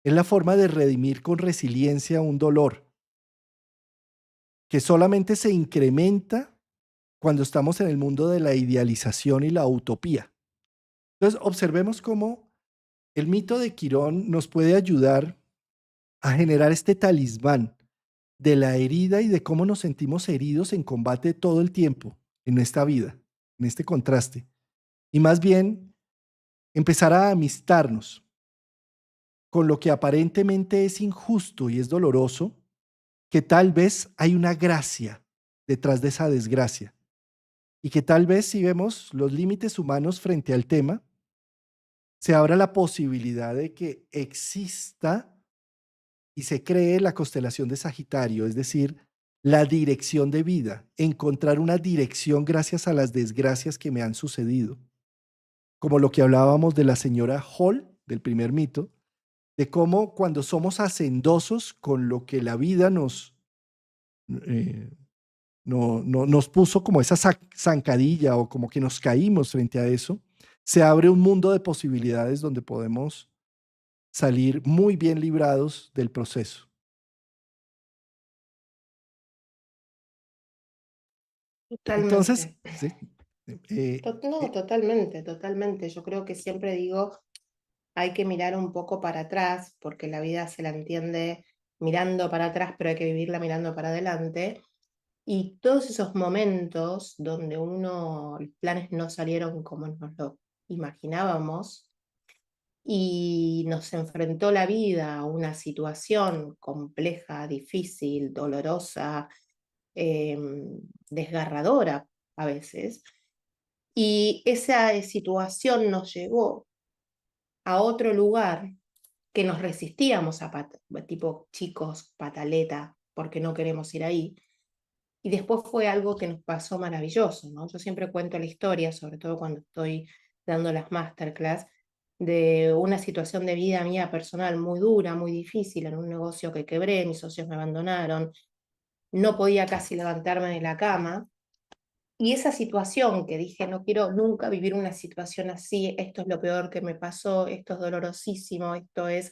es la forma de redimir con resiliencia un dolor que solamente se incrementa cuando estamos en el mundo de la idealización y la utopía. Entonces, observemos cómo el mito de Quirón nos puede ayudar a generar este talismán de la herida y de cómo nos sentimos heridos en combate todo el tiempo en esta vida, en este contraste. Y más bien, empezar a amistarnos con lo que aparentemente es injusto y es doloroso, que tal vez hay una gracia detrás de esa desgracia. Y que tal vez si vemos los límites humanos frente al tema, se abra la posibilidad de que exista y se cree la constelación de Sagitario, es decir, la dirección de vida, encontrar una dirección gracias a las desgracias que me han sucedido. Como lo que hablábamos de la señora Hall, del primer mito, de cómo cuando somos hacendosos con lo que la vida eh, nos puso como esa zancadilla o como que nos caímos frente a eso, se abre un mundo de posibilidades donde podemos salir muy bien librados del proceso. Entonces, Totalmente. sí, eh, No, eh, totalmente, totalmente. Yo creo que siempre digo, hay que mirar un poco para atrás, porque la vida se la entiende mirando para atrás, pero hay que vivirla mirando para adelante. Y todos esos momentos donde los planes no salieron como nos lo imaginábamos y nos enfrentó la vida a una situación compleja, difícil, dolorosa, desgarradora a veces, y esa situación nos llevó a otro lugar que nos resistíamos a tipo chicos, pataleta, porque no queremos ir ahí. Y después fue algo que nos pasó maravilloso, ¿no? Yo siempre cuento la historia, sobre todo cuando estoy dando las masterclass, de una situación de vida mía personal muy dura, muy difícil, en un negocio que quebré, mis socios me abandonaron, no podía casi levantarme de la cama. Y esa situación que dije, no quiero nunca vivir una situación así, esto es lo peor que me pasó, esto es dolorosísimo, esto es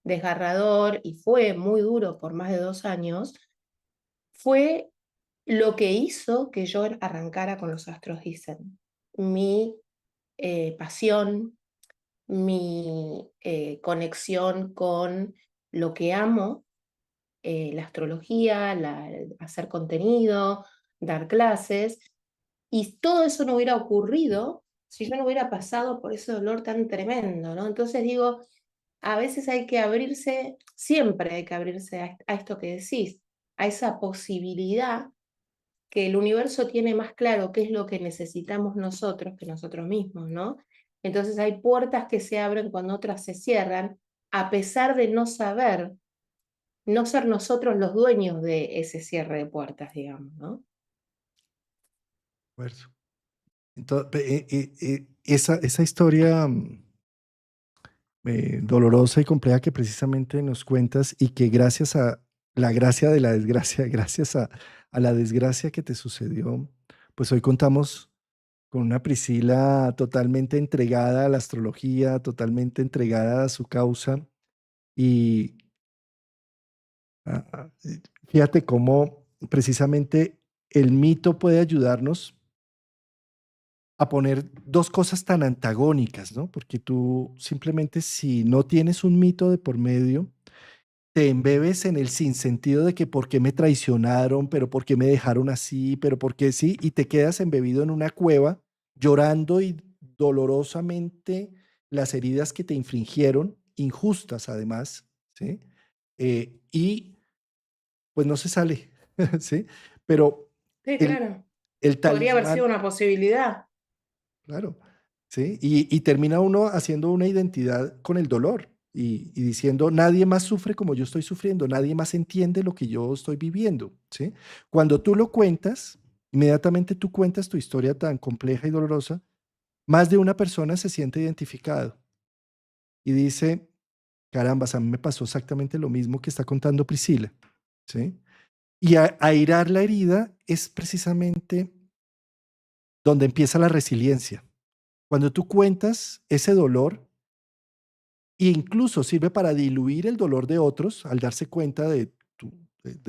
desgarrador, y fue muy duro por más de 2 años, fue lo que hizo que yo arrancara con Los Astros Dicen. Mi pasión, mi conexión con lo que amo, la astrología, hacer contenido, dar clases, y todo eso no hubiera ocurrido si yo no hubiera pasado por ese dolor tan tremendo, ¿no? Entonces digo, a veces hay que abrirse, siempre hay que abrirse a esto que decís, a esa posibilidad que el universo tiene más claro qué es lo que necesitamos nosotros que nosotros mismos, ¿no? Entonces hay puertas que se abren cuando otras se cierran, a pesar de no saber, no ser nosotros los dueños de ese cierre de puertas, digamos, ¿no? esfuerzo. Entonces, esa historia dolorosa y compleja que precisamente nos cuentas y que gracias a la gracia de la desgracia, gracias a la desgracia que te sucedió, pues hoy contamos con una Priscila totalmente entregada a la astrología, totalmente entregada a su causa y fíjate cómo precisamente el mito puede ayudarnos a poner dos cosas tan antagónicas, ¿no? Porque tú simplemente si no tienes un mito de por medio, te embebes en el sinsentido de que por qué me traicionaron, pero por qué me dejaron así, pero por qué sí, y te quedas embebido en una cueva llorando y dolorosamente las heridas que te infringieron, injustas además, ¿sí? Y pues no se sale, ¿sí? Pero Sí, el, claro. el Podría haber sido talismán, una posibilidad. claro, ¿sí? Y termina uno haciendo una identidad con el dolor y diciendo, nadie más sufre como yo estoy sufriendo, nadie más entiende lo que yo estoy viviendo, ¿sí? Cuando tú lo cuentas, inmediatamente tú cuentas tu historia tan compleja y dolorosa, más de una persona se siente identificado y dice, carambas, a mí me pasó exactamente lo mismo que está contando Priscila, ¿sí? Y airar la herida es precisamente donde empieza la resiliencia. Cuando tú cuentas ese dolor, e incluso sirve para diluir el dolor de otros al darse cuenta de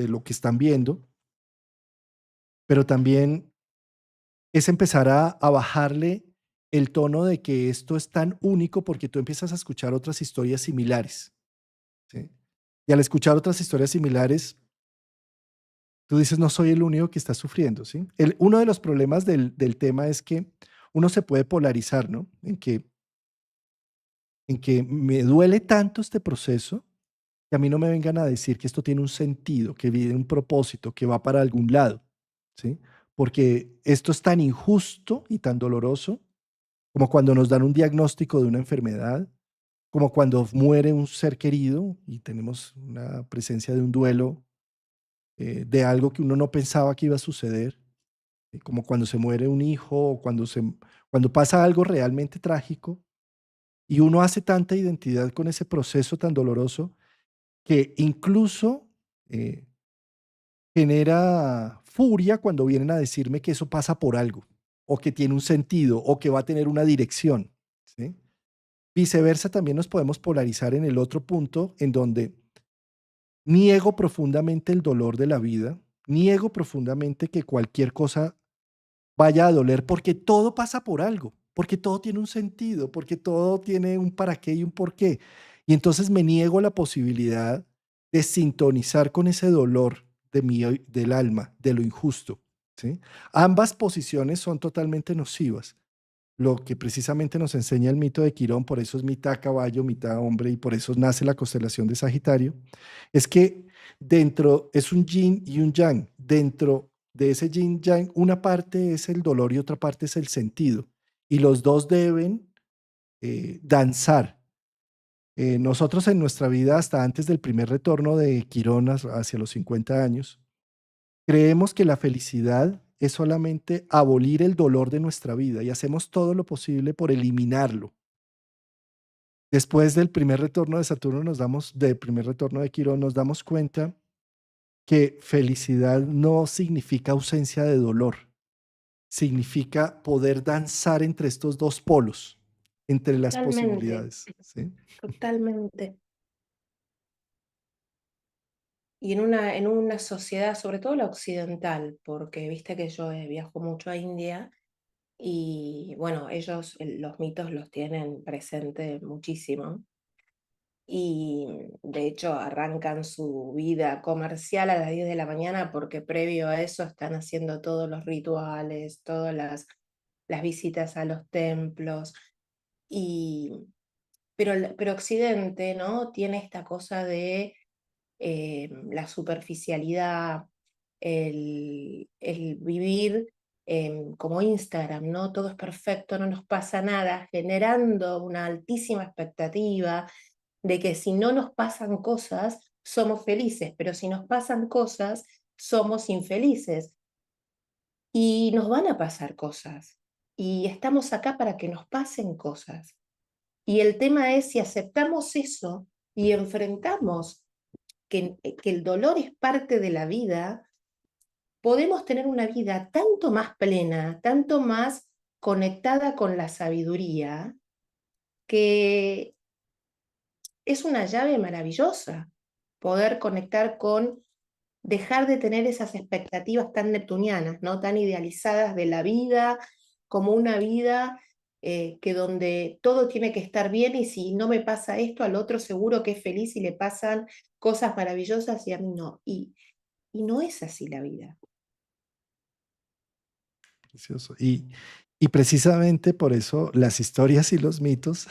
lo que están viendo, pero también es empezar a bajarle el tono de que esto es tan único porque tú empiezas a escuchar otras historias similares, ¿sí? Y al escuchar otras historias similares, tú dices, no soy el único que está sufriendo, ¿sí? Uno de los problemas del tema es que uno se puede polarizar, ¿no? En que me duele tanto este proceso que a mí no me vengan a decir que esto tiene un sentido, que tiene un propósito, que va para algún lado, ¿sí? Porque esto es tan injusto y tan doloroso como cuando nos dan un diagnóstico de una enfermedad, como cuando muere un ser querido y tenemos una presencia de un duelo, de algo que uno no pensaba que iba a suceder, como cuando se muere un hijo o cuando pasa algo realmente trágico y uno hace tanta identidad con ese proceso tan doloroso que incluso eh, genera furia cuando vienen a decirme que eso pasa por algo, o que tiene un sentido, o que va a tener una dirección, ¿sí? Viceversa, también nos podemos polarizar en el otro punto, en donde niego profundamente el dolor de la vida, niego profundamente que cualquier cosa vaya a doler, porque todo pasa por algo, porque todo tiene un sentido, porque todo tiene un para qué y un por qué. Y entonces me niego a la posibilidad de sintonizar con ese dolor del alma, de lo injusto, ¿sí? Ambas posiciones son totalmente nocivas. Lo que precisamente nos enseña el mito de Quirón, por eso es mitad caballo, mitad hombre, y por eso nace la constelación de Sagitario, es que es un yin y un yang. Dentro de ese yin yang, una parte es el dolor y otra parte es el sentido. Y los dos deben danzar. Nosotros en nuestra vida, hasta antes del primer retorno de Quirón hacia los 50 años, creemos que la felicidad es solamente abolir el dolor de nuestra vida y hacemos todo lo posible por eliminarlo. Después del primer retorno de Saturno del primer retorno de Quirón, nos damos cuenta que felicidad no significa ausencia de dolor, significa poder danzar entre estos dos polos, entre las Totalmente, posibilidades, ¿sí? totalmente. Y en una sociedad, sobre todo la occidental, porque viste que yo viajo mucho a India y bueno, ellos los mitos los tienen presente muchísimo. Y de hecho arrancan su vida comercial a las 10 de la mañana porque previo a eso están haciendo todos los rituales, todas las visitas a los templos. Y, pero Occidente, ¿no? Tiene esta cosa de la superficialidad, el vivir como Instagram, ¿no? Todo es perfecto, no nos pasa nada, generando una altísima expectativa de que si no nos pasan cosas, somos felices, pero si nos pasan cosas, somos infelices. Y nos van a pasar cosas. Y estamos acá para que nos pasen cosas. Y el tema es si aceptamos eso y enfrentamos que el dolor es parte de la vida, podemos tener una vida tanto más plena, tanto más conectada con la sabiduría, que es una llave maravillosa poder conectar con dejar de tener esas expectativas tan neptunianas, ¿no? Tan idealizadas de la vida como una vida que donde todo tiene que estar bien y si no me pasa esto, al otro seguro que es feliz y le pasan cosas maravillosas y a mí no. Y no es así la vida, Precioso. Y precisamente por eso las historias y los mitos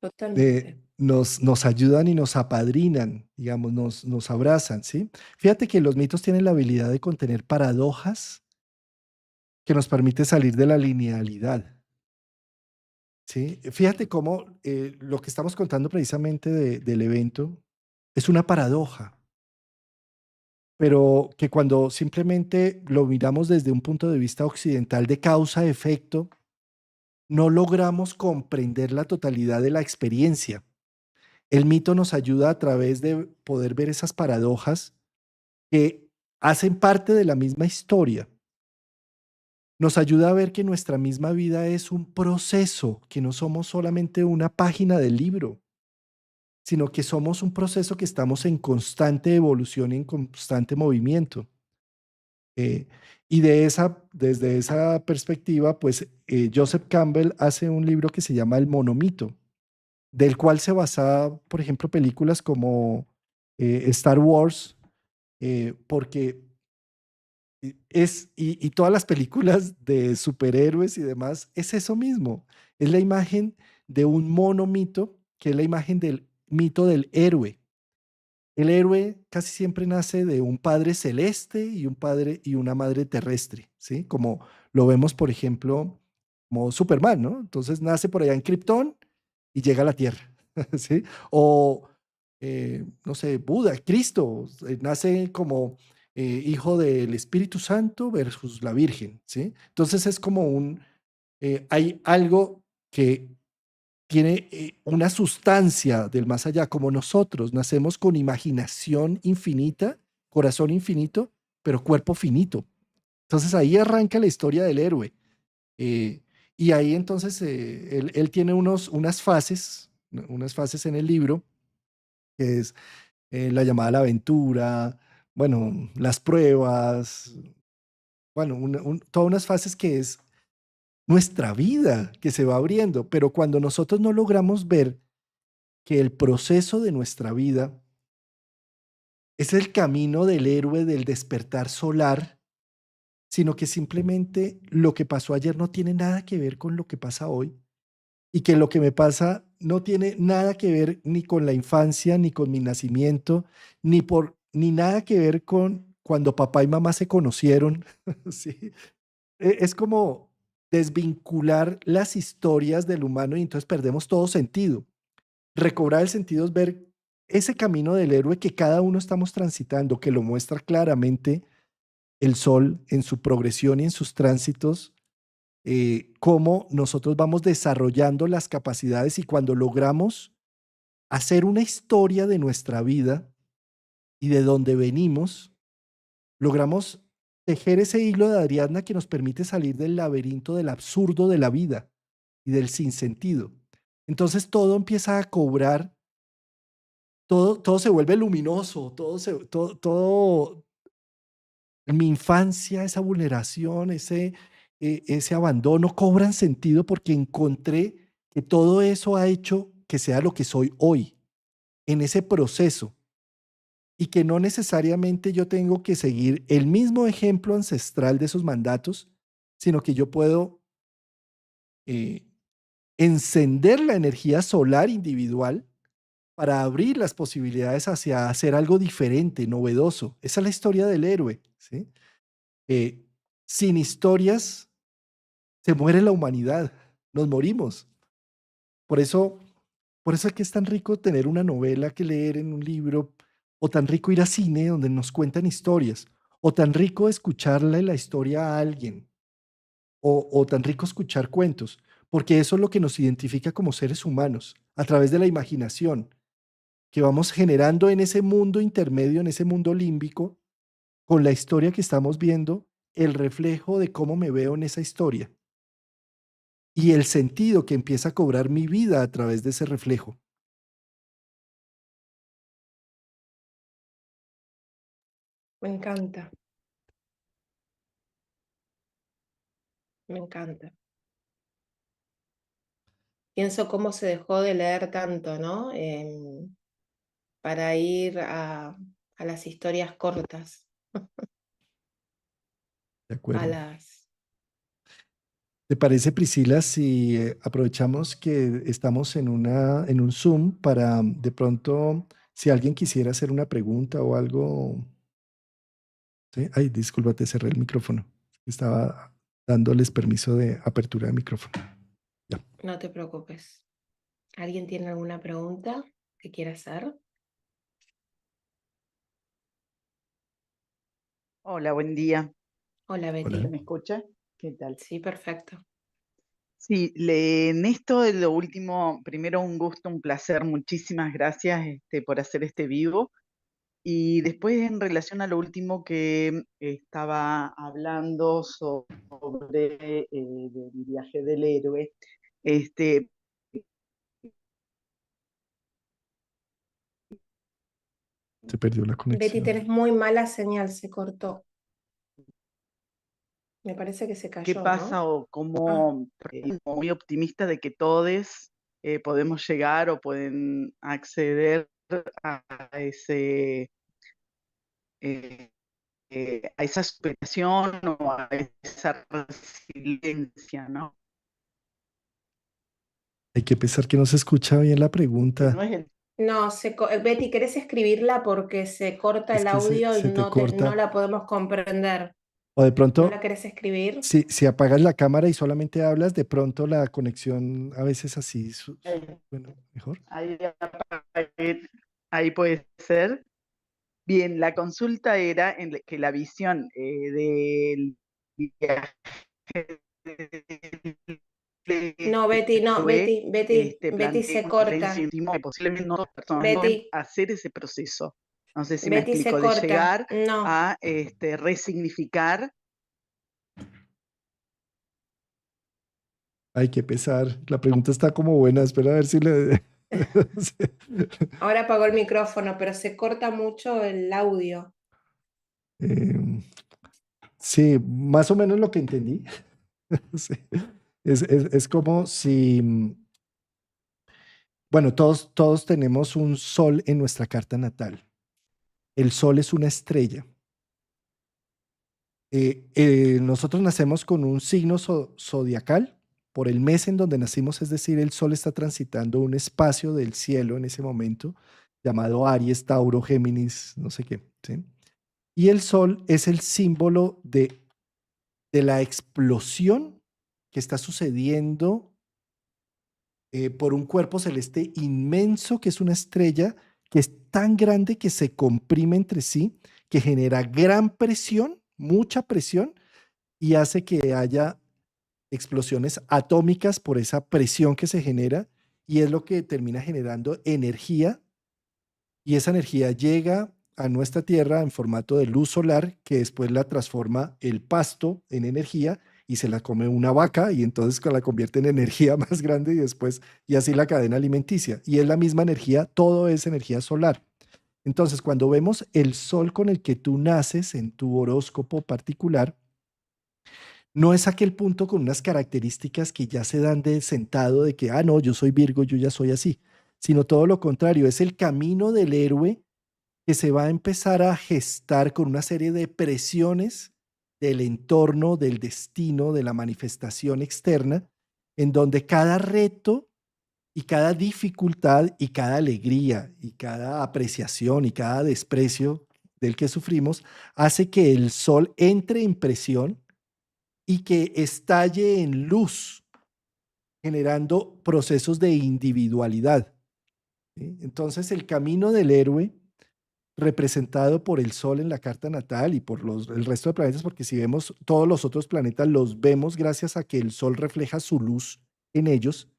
totalmente. nos ayudan y nos apadrinan, digamos, nos abrazan, ¿sí? Fíjate que los mitos tienen la habilidad de contener paradojas que nos permite salir de la linealidad, ¿sí? Fíjate cómo lo que estamos contando precisamente del evento es una paradoja, pero que cuando simplemente lo miramos desde un punto de vista occidental de causa-efecto, no logramos comprender la totalidad de la experiencia. El mito nos ayuda a través de poder ver esas paradojas que hacen parte de la misma historia. Nos ayuda a ver que nuestra misma vida es un proceso, que no somos solamente una página del libro, sino que somos un proceso que estamos en constante evolución, en constante movimiento. Eh, y desde esa perspectiva, pues Joseph Campbell hace un libro que se llama El monomito, del cual se basa, por ejemplo, películas como Star Wars, porque y todas las películas de superhéroes y demás, es eso mismo, es la imagen de un mono mito, que es la imagen del mito del héroe. El héroe casi siempre nace de un padre celeste y un padre y una madre terrestre, ¿sí? Como lo vemos, por ejemplo, como Superman, ¿no? Entonces nace por allá en Krypton y llega a la Tierra, ¿sí? O, no sé, Buda, Cristo, nace como hijo del Espíritu Santo versus la Virgen, ¿sí? Entonces es como hay algo que tiene una sustancia del más allá, como nosotros nacemos con imaginación infinita, corazón infinito, pero cuerpo finito. Entonces ahí arranca la historia del héroe. eh, y ahí entonces él tiene unas fases, ¿no? Unas fases en el libro, que es la llamada a la aventura, bueno, las pruebas, bueno, todas unas fases que es nuestra vida que se va abriendo, pero cuando nosotros no logramos ver que el proceso de nuestra vida es el camino del héroe del despertar solar, sino que simplemente lo que pasó ayer no tiene nada que ver con lo que pasa hoy y que lo que me pasa no tiene nada que ver ni con la infancia, ni con mi nacimiento, ni nada que ver con cuando papá y mamá se conocieron. ¿Sí? Es como desvincular las historias del humano y entonces perdemos todo sentido. Recobrar el sentido es ver ese camino del héroe que cada uno estamos transitando, que lo muestra claramente el sol en su progresión y en sus tránsitos, cómo nosotros vamos desarrollando las capacidades y cuando logramos hacer una historia de nuestra vida y de dónde venimos, logramos tejer ese hilo de Ariadna que nos permite salir del laberinto del absurdo de la vida y del sinsentido. Entonces todo empieza a cobrar, todo se vuelve luminoso, todo, mi infancia, esa vulneración, ese abandono cobran sentido porque encontré que todo eso ha hecho que sea lo que soy hoy, en ese proceso, y que no necesariamente yo tengo que seguir el mismo ejemplo ancestral de esos mandatos, sino que yo puedo eh, encender la energía solar individual para abrir las posibilidades hacia hacer algo diferente, novedoso. Esa es la historia del héroe, ¿sí? Eh, Sin historias se muere la humanidad, nos morimos. Por eso, por eso es que es tan rico tener una novela que leer en un libro, o tan rico ir a cine donde nos cuentan historias, o tan rico escucharle la historia a alguien, o tan rico escuchar cuentos, porque eso es lo que nos identifica como seres humanos, a través de la imaginación, que vamos generando en ese mundo intermedio, en ese mundo límbico, con la historia que estamos viendo, el reflejo de cómo me veo en esa historia y el sentido que empieza a cobrar mi vida a través de ese reflejo. Me encanta, me encanta. Pienso cómo se dejó de leer tanto, ¿no? Para ir a las historias cortas, De a acuerdo. las... ¿Te parece, Priscila, si aprovechamos que estamos en un Zoom para de pronto, si alguien quisiera hacer una pregunta o algo? ¿Sí? Ay, disculpa, te cerré el micrófono. Estaba dándoles permiso de apertura de micrófono. Ya. No te preocupes. ¿Alguien tiene alguna pregunta que quiera hacer? Hola, buen día. Hola, Hola. Betty. ¿Se me escucha? ¿Qué tal? Sí, perfecto. Sí, en esto de lo último, primero un gusto, un placer, muchísimas gracias por hacer este vivo. Y después en relación a lo último que estaba hablando sobre el viaje del héroe, este, Se perdió la Betty, conexión. tenés muy mala señal, se cortó. Me parece que se ¿qué cayó, ¿no? pasa o Ah, cómo, muy optimista de que todos podemos llegar o pueden acceder a ese eh, a esa superación o a esa resiliencia, ¿no? Hay que pensar que no se escucha bien la Que no pregunta. es el... no, Betty, ¿querés escribirla porque se corta Es el que audio y se te no corta. la podemos comprender? O de ¿No la pronto, querés escribir? si apagas la cámara y solamente hablas, de pronto la conexión a veces así, bueno, mejor. Ahí, ahí puede ser. Bien, la consulta era que la visión del viaje del No, Betty, no, héroe Betty plantea se una diferencia corta. íntima que posiblemente no todas las personas logren Betty, hacer ese proceso. No sé si me Betty se explico, de corta. llegar No, a resignificar. Hay que pesar. La pregunta está como buena. Espera a ver si le... Sí. ahora apagó el micrófono, pero se corta mucho el audio. Em, sí, más o menos lo que entendí. Sí. Es como si, bueno, todos tenemos un sol en nuestra carta natal. El sol es una estrella. Nosotros nacemos con un signo zodiacal por el mes en donde nacimos, es decir, el sol está transitando un espacio del cielo en ese momento llamado Aries, Tauro, Géminis, no sé qué. ¿Sí? Y el sol es el símbolo de la explosión que está sucediendo por un cuerpo celeste inmenso que es una estrella que es tan grande que se comprime entre sí, que genera gran presión, mucha presión, y hace que haya explosiones atómicas por esa presión que se genera, y es lo que termina generando energía, y esa energía llega a nuestra Tierra en formato de luz solar, que después la transforma el pasto en energía y se la come una vaca y entonces la convierte en energía más grande y después, y así la cadena alimenticia. Y es la misma energía, todo es energía solar. Entonces, cuando vemos el sol con el que tú naces en tu horóscopo particular, no es aquel punto con unas características que ya se dan de sentado de que, ah, no, yo soy Virgo, yo ya soy así, sino todo lo contrario, es el camino del héroe que se va a empezar a gestar con una serie de presiones del entorno, del destino, de la manifestación externa, en donde cada reto y cada dificultad y cada alegría y cada apreciación y cada desprecio del que sufrimos hace que el sol entre en presión y que estalle en luz, generando procesos de individualidad. ¿Sí? Entonces, el camino del héroe representado por el Sol en la carta natal y por el resto de planetas, porque si vemos todos los otros planetas, los vemos gracias a que el Sol refleja su luz en ellos.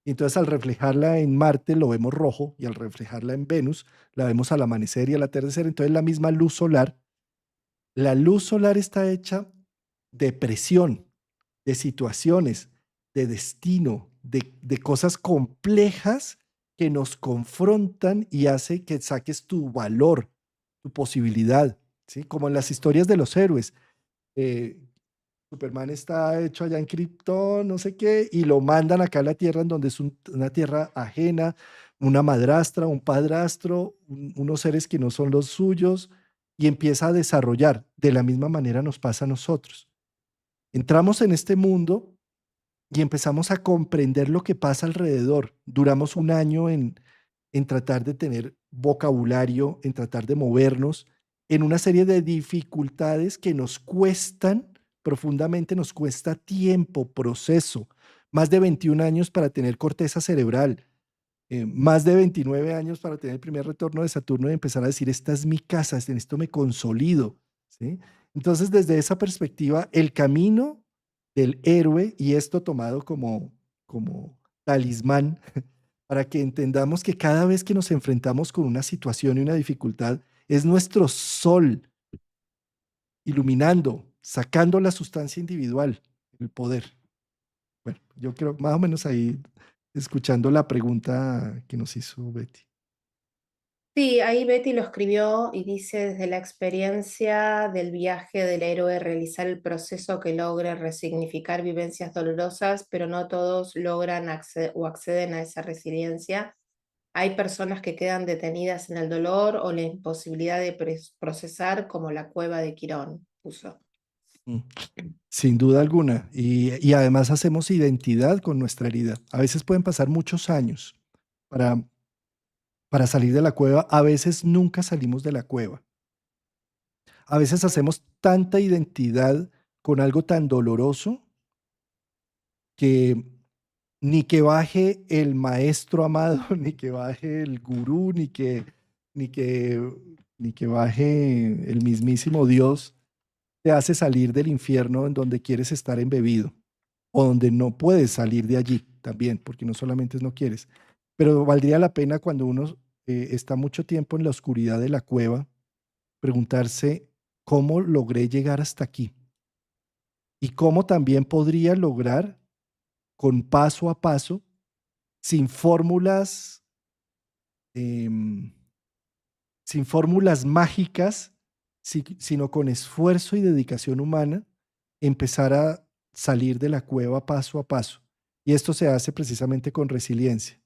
Y entonces al reflejarla en Marte lo vemos rojo y al reflejarla en Venus la vemos al amanecer y al atardecer. Entonces la misma luz solar, la luz solar está hecha de presión, de situaciones, de destino, de cosas complejas que nos confrontan y hace que saques tu valor, tu posibilidad. ¿sí? Como en las historias de los héroes. Eh, Superman está hecho allá en Krypton, no sé qué, y lo mandan acá a la Tierra, en donde es una tierra ajena, una madrastra, un padrastro, unos seres que no son los suyos, y empieza a desarrollar. De la misma manera nos pasa a nosotros. Entramos en este mundo y empezamos a comprender lo que pasa alrededor. Duramos un año en tratar de tener vocabulario, en tratar de movernos, en una serie de dificultades que nos cuestan profundamente, nos cuesta tiempo, proceso. Más de 21 años para tener corteza cerebral, más de 29 años para tener el primer retorno de Saturno y empezar a decir, esta es mi casa, en esto me consolido, ¿sí? Entonces, desde esa perspectiva, el camino del héroe, y esto tomado como talismán, para que entendamos que cada vez que nos enfrentamos con una situación y una dificultad, es nuestro sol iluminando, sacando la sustancia individual, el poder. Bueno, yo creo más o menos ahí, escuchando la pregunta que nos hizo Betty. Sí, ahí Betty lo escribió y dice desde la experiencia del viaje del héroe realizar el proceso que logre resignificar vivencias dolorosas, pero no todos logran o acceden a esa resiliencia. Hay personas que quedan detenidas en el dolor o la imposibilidad de procesar, como la cueva de Quirón, puso. Mm. Sin duda alguna. Y además hacemos identidad con nuestra herida. A veces pueden pasar muchos años para, para salir de la cueva. A veces nunca salimos de la cueva. A veces hacemos tanta identidad con algo tan doloroso que ni que baje el maestro amado, ni que baje el gurú, ni que, ni que baje el mismísimo Dios, te hace salir del infierno en donde quieres estar embebido, o donde no puedes salir de allí también, porque no solamente es no quieres. Pero valdría la pena cuando uno está mucho tiempo en la oscuridad de la cueva, preguntarse cómo logré llegar hasta aquí y cómo también podría lograr con paso a paso, sin fórmulas, em, sin fórmulas mágicas, sino con esfuerzo y dedicación humana, empezar a salir de la cueva paso a paso. Y esto se hace precisamente con resiliencia.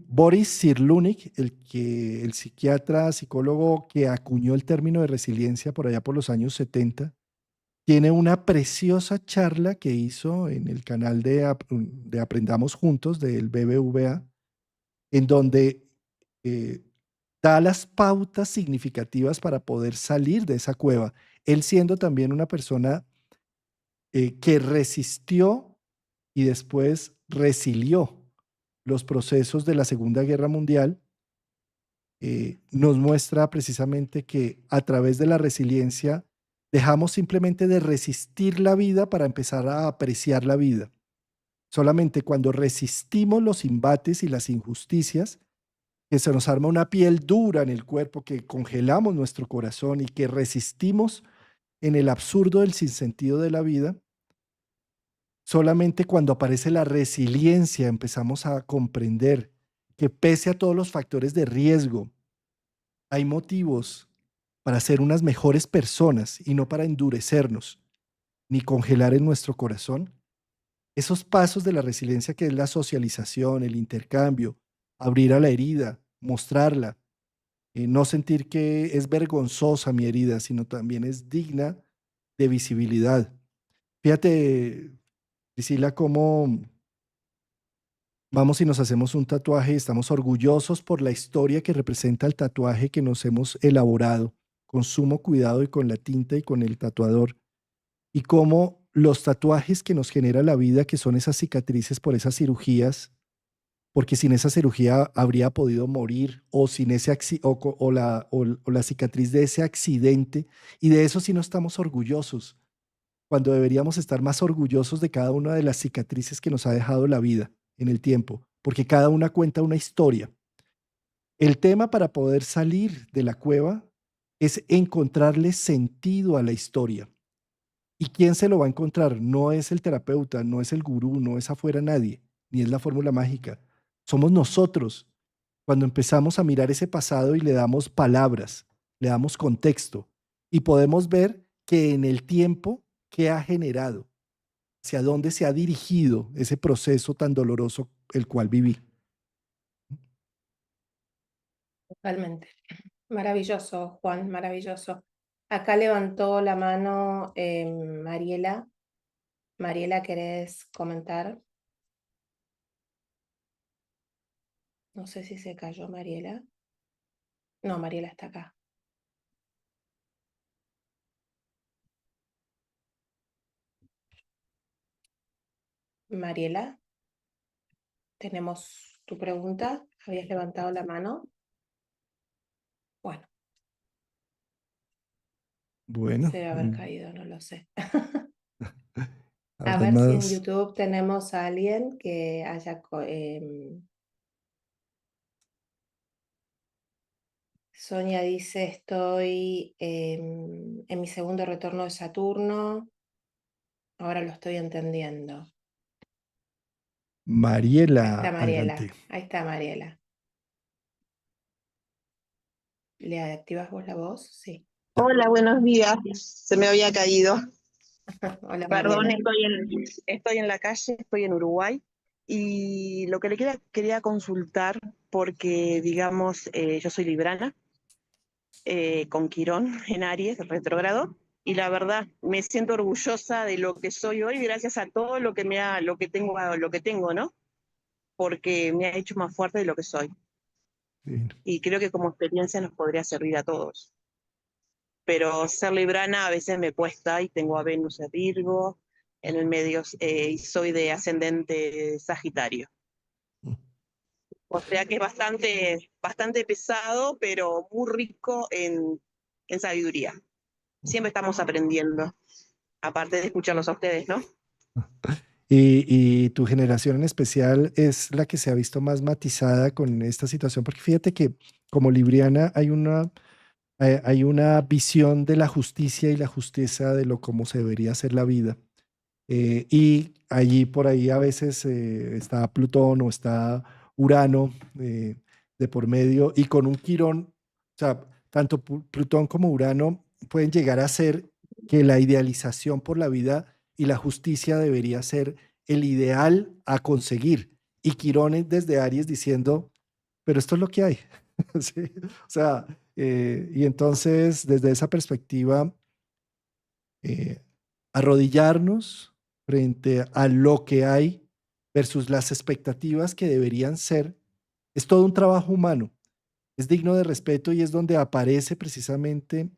Boris Cyrulnik, el psiquiatra, psicólogo que acuñó el término de resiliencia por allá por los años 70, tiene una preciosa charla que hizo en el canal de Aprendamos Juntos del BBVA, en donde eh, da las pautas significativas para poder salir de esa cueva. Él siendo también una persona que resistió y después resilió los procesos de la Segunda Guerra Mundial, nos muestra precisamente que a través de la resiliencia dejamos simplemente de resistir la vida para empezar a apreciar la vida. Solamente cuando resistimos los embates y las injusticias, que se nos arma una piel dura en el cuerpo, que congelamos nuestro corazón y que resistimos en el absurdo del sinsentido de la vida, solamente cuando aparece la resiliencia empezamos a comprender que pese a todos los factores de riesgo, hay motivos para ser unas mejores personas y no para endurecernos ni congelar en nuestro corazón. Esos pasos de la resiliencia, que es la socialización, el intercambio, abrir a la herida, mostrarla, no sentir que es vergonzosa mi herida, sino también es digna de visibilidad. Fíjate, Priscila, cómo vamos y nos hacemos un tatuaje y estamos orgullosos por la historia que representa el tatuaje que nos hemos elaborado con sumo cuidado y con la tinta y con el tatuador. Y cómo los tatuajes que nos genera la vida, que son esas cicatrices por esas cirugías, porque sin esa cirugía habría podido morir, o sin ese o la cicatriz de ese accidente, y de eso sí no estamos orgullosos, cuando deberíamos estar más orgullosos de cada una de las cicatrices que nos ha dejado la vida en el tiempo, porque cada una cuenta una historia. El tema para poder salir de la cueva es encontrarle sentido a la historia. ¿Y quién se lo va a encontrar? No es el terapeuta, no es el gurú, no es afuera nadie, ni es la fórmula mágica. Somos nosotros. Cuando empezamos a mirar ese pasado y le damos palabras, le damos contexto, y podemos ver que en el tiempo, ¿qué ha generado? ¿Hacia dónde se ha dirigido ese proceso tan doloroso el cual viví? Totalmente. Maravilloso, Juan, maravilloso. Acá levantó la mano Mariela. Mariela, ¿querés comentar? No sé si se cayó Mariela. No, Mariela está acá. Mariela, tenemos tu pregunta. Habías levantado la mano. Bueno, Bueno, se debe haber caído, no lo sé. A ¿alguien ver si en más? YouTube tenemos a alguien que haya... Sonia dice, estoy en mi segundo retorno de Saturno. Ahora lo estoy entendiendo. Ahí Mariela está Algante. Mariela. Ahí está Mariela. ¿Le activas vos la voz? Sí. Ya. Hola, buenos días. Se me había caído. Hola Perdón, Mariela. estoy en la calle, estoy en Uruguay. Y lo que le quería consultar, porque digamos, yo soy librana, con Quirón en Aries, retrógrado, y la verdad me siento orgullosa de lo que soy hoy gracias a todo lo que tengo, ¿no? Porque me ha hecho más fuerte de lo que soy. Bien. Y creo que como experiencia nos podría servir a todos. Pero ser librana a veces me cuesta y tengo a Venus en Virgo en el medio, y soy de ascendente Sagitario. O sea que es bastante pesado, pero muy rico en sabiduría. Siempre estamos aprendiendo, aparte de escucharlos a ustedes, ¿no? Y tu generación en especial es la que se ha visto más matizada con esta situación, porque fíjate que como libriana hay una visión de la justicia y la justeza de lo cómo se debería hacer la vida. Y allí por ahí a veces está Plutón o está Urano de por medio y con un Quirón, o sea, tanto Plutón como Urano pueden llegar a ser que la idealización por la vida y la justicia debería ser el ideal a conseguir. Y Quirón desde Aries diciendo, pero esto es lo que hay. Sí, o sea, y entonces desde esa perspectiva eh, arrodillarnos frente a lo que hay versus las expectativas que deberían ser, es todo un trabajo humano, es digno de respeto y es donde aparece precisamente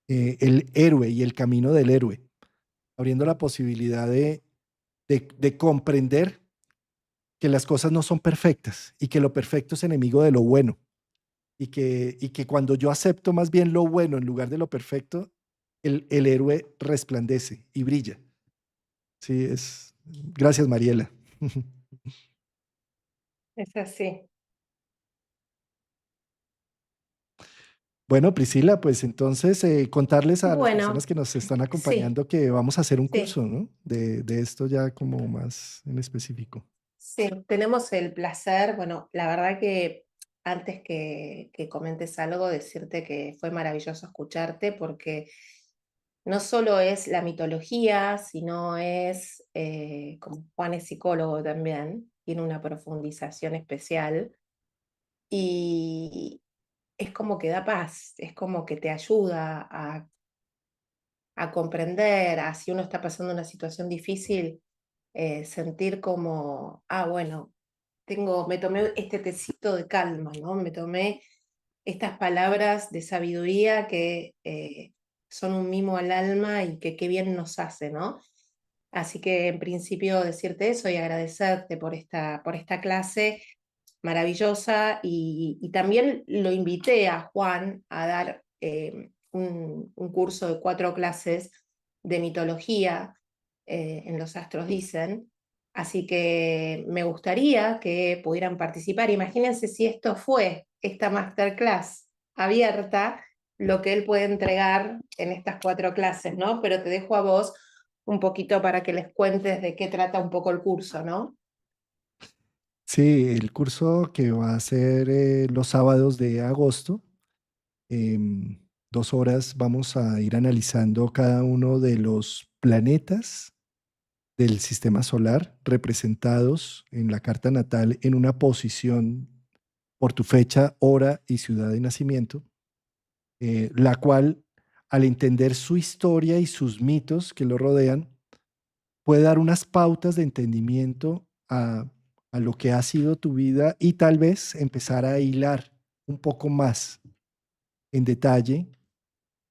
el héroe y el camino del héroe, abriendo la posibilidad de comprender que las cosas no son perfectas y que lo perfecto es enemigo de lo bueno y que cuando yo acepto más bien lo bueno en lugar de lo perfecto, el héroe resplandece y brilla. Sí, es. Gracias, Mariela. Es así. Bueno, Priscila, pues entonces contarles a las personas Bueno, que nos están sí, acompañando que vamos a hacer un sí, curso, ¿no? De esto ya como más en específico. sí. Tenemos el placer, bueno, la verdad que antes que comentes algo, decirte que fue maravilloso escucharte porque no solo es la mitología, sino es, como Juan es psicólogo también, tiene una profundización especial y es como que da paz, es como que te ayuda a comprender, a si uno está pasando una situación difícil, sentir como, ah, bueno, me tomé este tecito de calma, ¿no? Me tomé estas palabras de sabiduría que son un mimo al alma y que qué bien nos hace, ¿no? Así que en principio decirte eso y agradecerte por esta clase maravillosa y también lo invité a Juan a dar un curso de 4 clases de mitología en Los Astros Dicen, así que me gustaría que pudieran participar. Imagínense si esto fue esta masterclass abierta, lo que él puede entregar en estas 4 clases, ¿no? Pero te dejo a vos un poquito para que les cuentes de qué trata un poco el curso, ¿no? Sí, el curso que va a ser los sábados de agosto, 2 horas vamos a ir analizando cada uno de los planetas del sistema solar representados en la carta natal en una posición por tu fecha, hora y ciudad de nacimiento, la cual, al entender su historia y sus mitos que lo rodean, puede dar unas pautas de entendimiento a lo que ha sido tu vida y tal vez empezar a hilar un poco más en detalle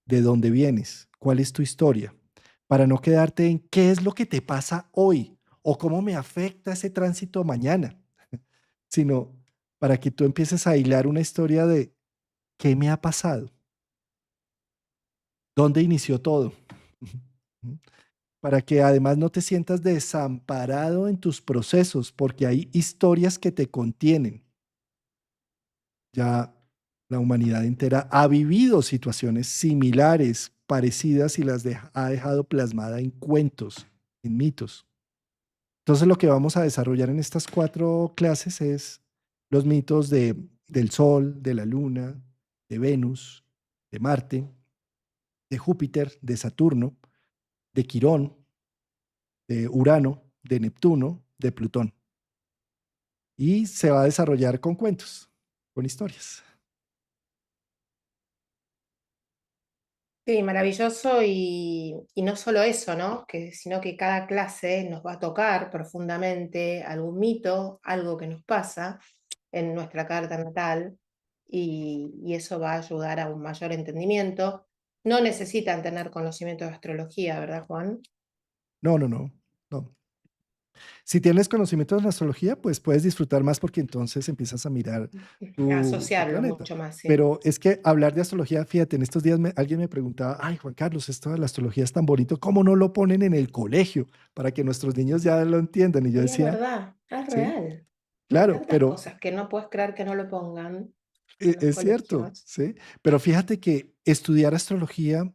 de dónde vienes, cuál es tu historia, para no quedarte en qué es lo que te pasa hoy o cómo me afecta ese tránsito mañana, sino para que tú empieces a hilar una historia de qué me ha pasado, dónde inició todo, para que además no te sientas desamparado en tus procesos, porque hay historias que te contienen. Ya la humanidad entera ha vivido situaciones similares, parecidas y ha dejado plasmada en cuentos, en mitos. Entonces lo que vamos a desarrollar en estas 4 clases es los mitos del Sol, de la Luna, de Venus, de Marte, de Júpiter, de Saturno, de Quirón, de Urano, de Neptuno, de Plutón. Y se va a desarrollar con cuentos, con historias. Sí, maravilloso y no solo eso, ¿no? Sino que cada clase nos va a tocar profundamente algún mito, algo que nos pasa en nuestra carta natal y eso va a ayudar a un mayor entendimiento. No necesitan tener conocimiento de astrología, ¿verdad, Juan? No, no, no, no. Si tienes conocimiento de la astrología, pues puedes disfrutar más porque entonces empiezas a mirar A tu asociarlo planeta. mucho más, sí. Pero es que hablar de astrología, fíjate, en estos días alguien me preguntaba, ay, Juan Carlos, esto de la astrología es tan bonito, ¿cómo no lo ponen en el colegio para que nuestros niños ya lo entiendan? Y yo Y es decía, verdad, es sí, real. Hay claro, tantas pero cosas que no puedes creer que no lo pongan en los es cierto, colegios. sí. Pero fíjate que estudiar astrología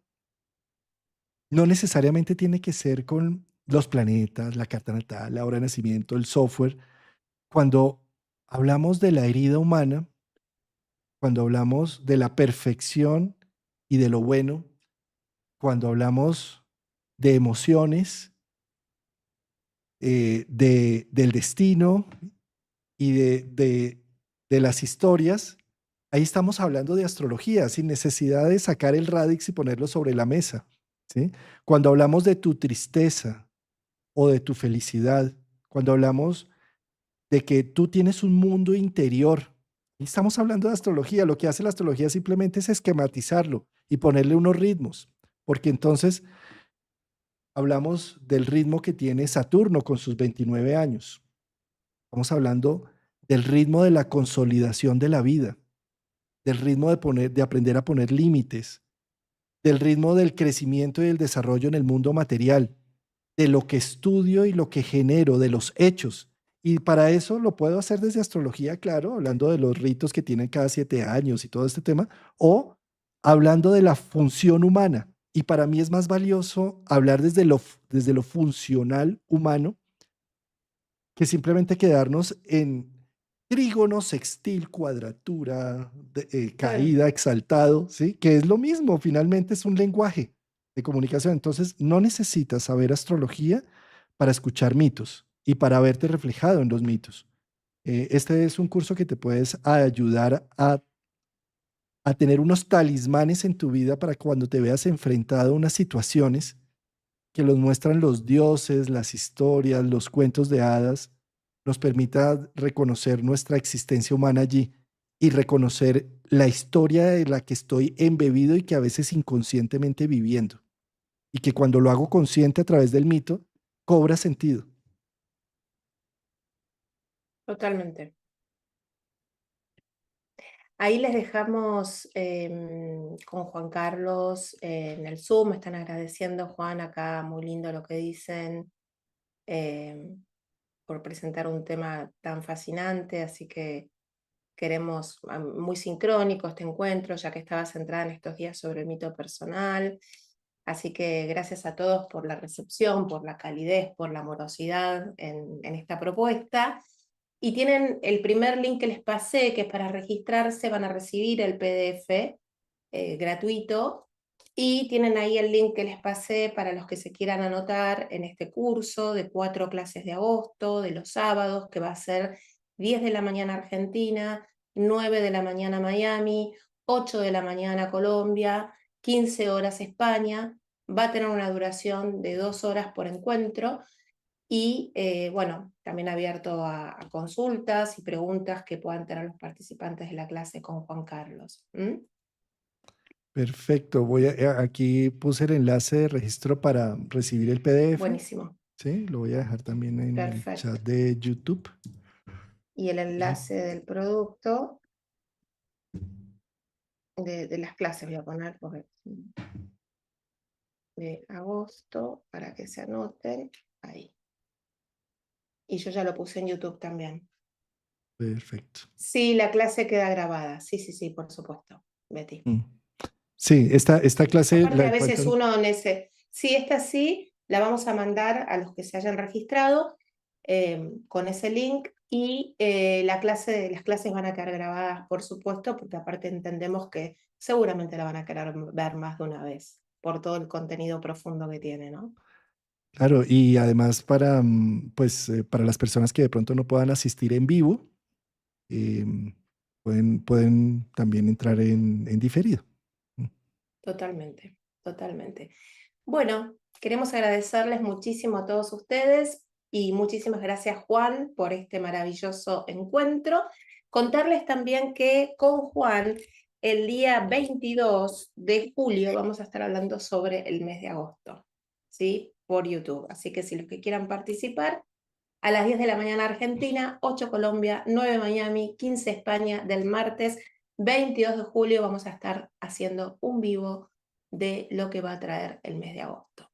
no necesariamente tiene que ser con los planetas, la carta natal, la hora de nacimiento, el software. Cuando hablamos de la herida humana, cuando hablamos de la perfección y de lo bueno, cuando hablamos de emociones, del destino y de las historias, ahí estamos hablando de astrología, sin necesidad de sacar el radix y ponerlo sobre la mesa, ¿sí? Cuando hablamos de tu tristeza o de tu felicidad, cuando hablamos de que tú tienes un mundo interior. Y estamos hablando de astrología. Lo que hace la astrología simplemente es esquematizarlo y ponerle unos ritmos, porque entonces hablamos del ritmo que tiene Saturno con sus 29 años. Estamos hablando del ritmo de la consolidación de la vida, del ritmo de aprender a poner límites, del ritmo del crecimiento y el desarrollo en el mundo material, de lo que estudio y lo que genero, de los hechos. Y para eso lo puedo hacer desde astrología, claro, hablando de los ritos que tienen cada 7 años y todo este tema, o hablando de la función humana. Y para mí es más valioso hablar desde lo funcional humano que simplemente quedarnos en trígono, sextil, cuadratura, Claro. caída, exaltado, ¿sí? Que es lo mismo, finalmente es un lenguaje de comunicación. Entonces, no necesitas saber astrología para escuchar mitos y para verte reflejado en los mitos. Este es un curso que te puedes ayudar a tener unos talismanes en tu vida para cuando te veas enfrentado a unas situaciones que los muestran los dioses, las historias, los cuentos de hadas, nos permita reconocer nuestra existencia humana allí y reconocer la historia de la que estoy embebido y que a veces inconscientemente viviendo. Y que cuando lo hago consciente a través del mito, cobra sentido. Totalmente. Ahí les dejamos con Juan Carlos en el Zoom. Me están agradeciendo, Juan, acá muy lindo lo que dicen por presentar un tema tan fascinante. Así que queremos muy sincrónico este encuentro, ya que estaba centrada en estos días sobre el mito personal. Así que gracias a todos por la recepción, por la calidez, por la amorosidad en esta propuesta. Y tienen el primer link que les pasé, que es para registrarse, van a recibir el PDF gratuito. Y tienen ahí el link que les pasé para los que se quieran anotar en este curso de 4 clases de agosto, de los sábados, que va a ser 10 de la mañana Argentina, 9 de la mañana Miami, 8 de la mañana Colombia, 15 horas España. Va a tener una duración de 2 horas por encuentro. Y bueno, también abierto a consultas y preguntas que puedan tener los participantes de la clase con Juan Carlos. Perfecto. Aquí puse el enlace de registro para recibir el PDF. Buenísimo. Sí, lo voy a dejar también en el Perfecto. chat de YouTube. Y el enlace del producto de las clases voy a poner porque, de agosto para que se anoten ahí. Y yo ya lo puse en YouTube también. Perfecto. Sí, la clase queda grabada. Sí, sí, sí, por supuesto, Betty. Sí, esta clase Aparte, la a veces encuentran. uno sí, esta sí, la vamos a mandar a los que se hayan registrado con ese link y las clases van a quedar grabadas, por supuesto, porque aparte entendemos que seguramente la van a querer ver más de una vez por todo el contenido profundo que tiene, ¿no? Claro, y además para las personas que de pronto no puedan asistir en vivo, pueden también entrar en diferido. Totalmente, totalmente. Bueno, queremos agradecerles muchísimo a todos ustedes y muchísimas gracias, Juan, por este maravilloso encuentro. Contarles también que con Juan, el día 22 de julio, vamos a estar hablando sobre el mes de agosto, ¿sí? Por YouTube. Así que si los que quieran participar, a las 10 de la mañana Argentina, 8 Colombia, 9 Miami, 15 España, del martes 22 de julio vamos a estar haciendo un vivo de lo que va a traer el mes de agosto.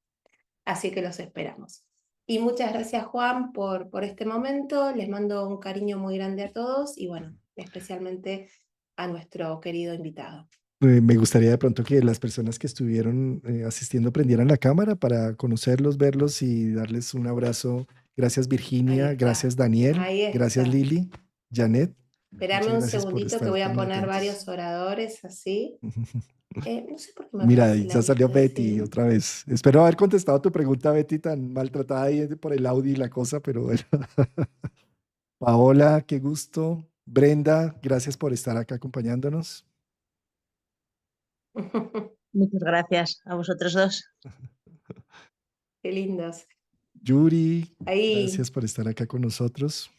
Así que los esperamos. Y muchas gracias, Juan, por este momento. Les mando un cariño muy grande a todos y bueno, especialmente a nuestro querido invitado. Me gustaría de pronto que las personas que estuvieron asistiendo prendieran la cámara para conocerlos, verlos y darles un abrazo. Gracias, Virginia. Gracias, Daniel. Gracias, Lili. Janet. Esperame un segundito que voy a poner varios oradores así. No sé por qué me Mira, aparece ya la salió lista Betty así. otra vez. Espero haber contestado tu pregunta, Betty, tan maltratada ahí por el audio y la cosa, pero bueno. Paola, qué gusto. Brenda, gracias por estar acá acompañándonos. Muchas gracias a vosotros dos. Qué lindos. Yuri, Ahí. gracias por estar acá con nosotros.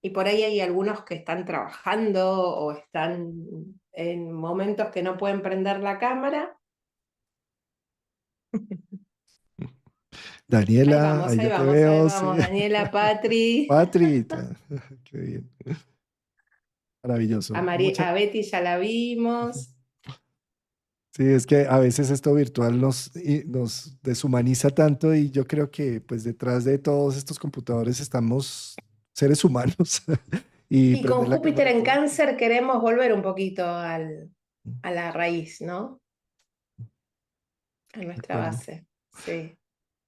Y por ahí hay algunos que están trabajando o están en momentos que no pueden prender la cámara. Daniela, Ahí ya te vamos, veo. ahí vamos. Sí. Daniela, Patri. Patri, qué bien. Maravilloso. A Betty ya la vimos. Sí, es que a veces esto virtual nos deshumaniza tanto y yo creo que pues detrás de todos estos computadores estamos seres humanos. Y con prender la Júpiter cámara en por- Cáncer queremos volver un poquito a la raíz, ¿no? A De nuestra acuerdo. base. Sí.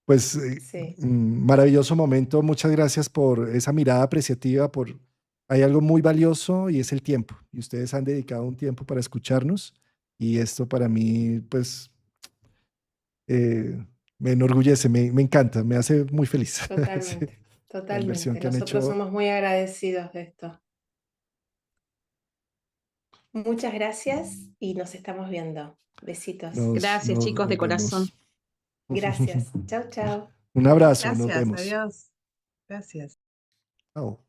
Pues Sí. maravilloso momento. Muchas gracias por esa mirada apreciativa. Hay algo muy valioso y es el tiempo. Y ustedes han dedicado un tiempo para escucharnos. Y esto para mí, pues, me enorgullece, me encanta, me hace muy feliz. Sí, Totalmente, la inversión totalmente. que han Nosotros hecho. somos muy agradecidos de esto. Muchas gracias y nos estamos viendo. Besitos. Gracias, chicos, de Nos corazón. vemos. Gracias. Chao, chao. Un abrazo, nos Gracias, vemos. adiós. Gracias. Chao.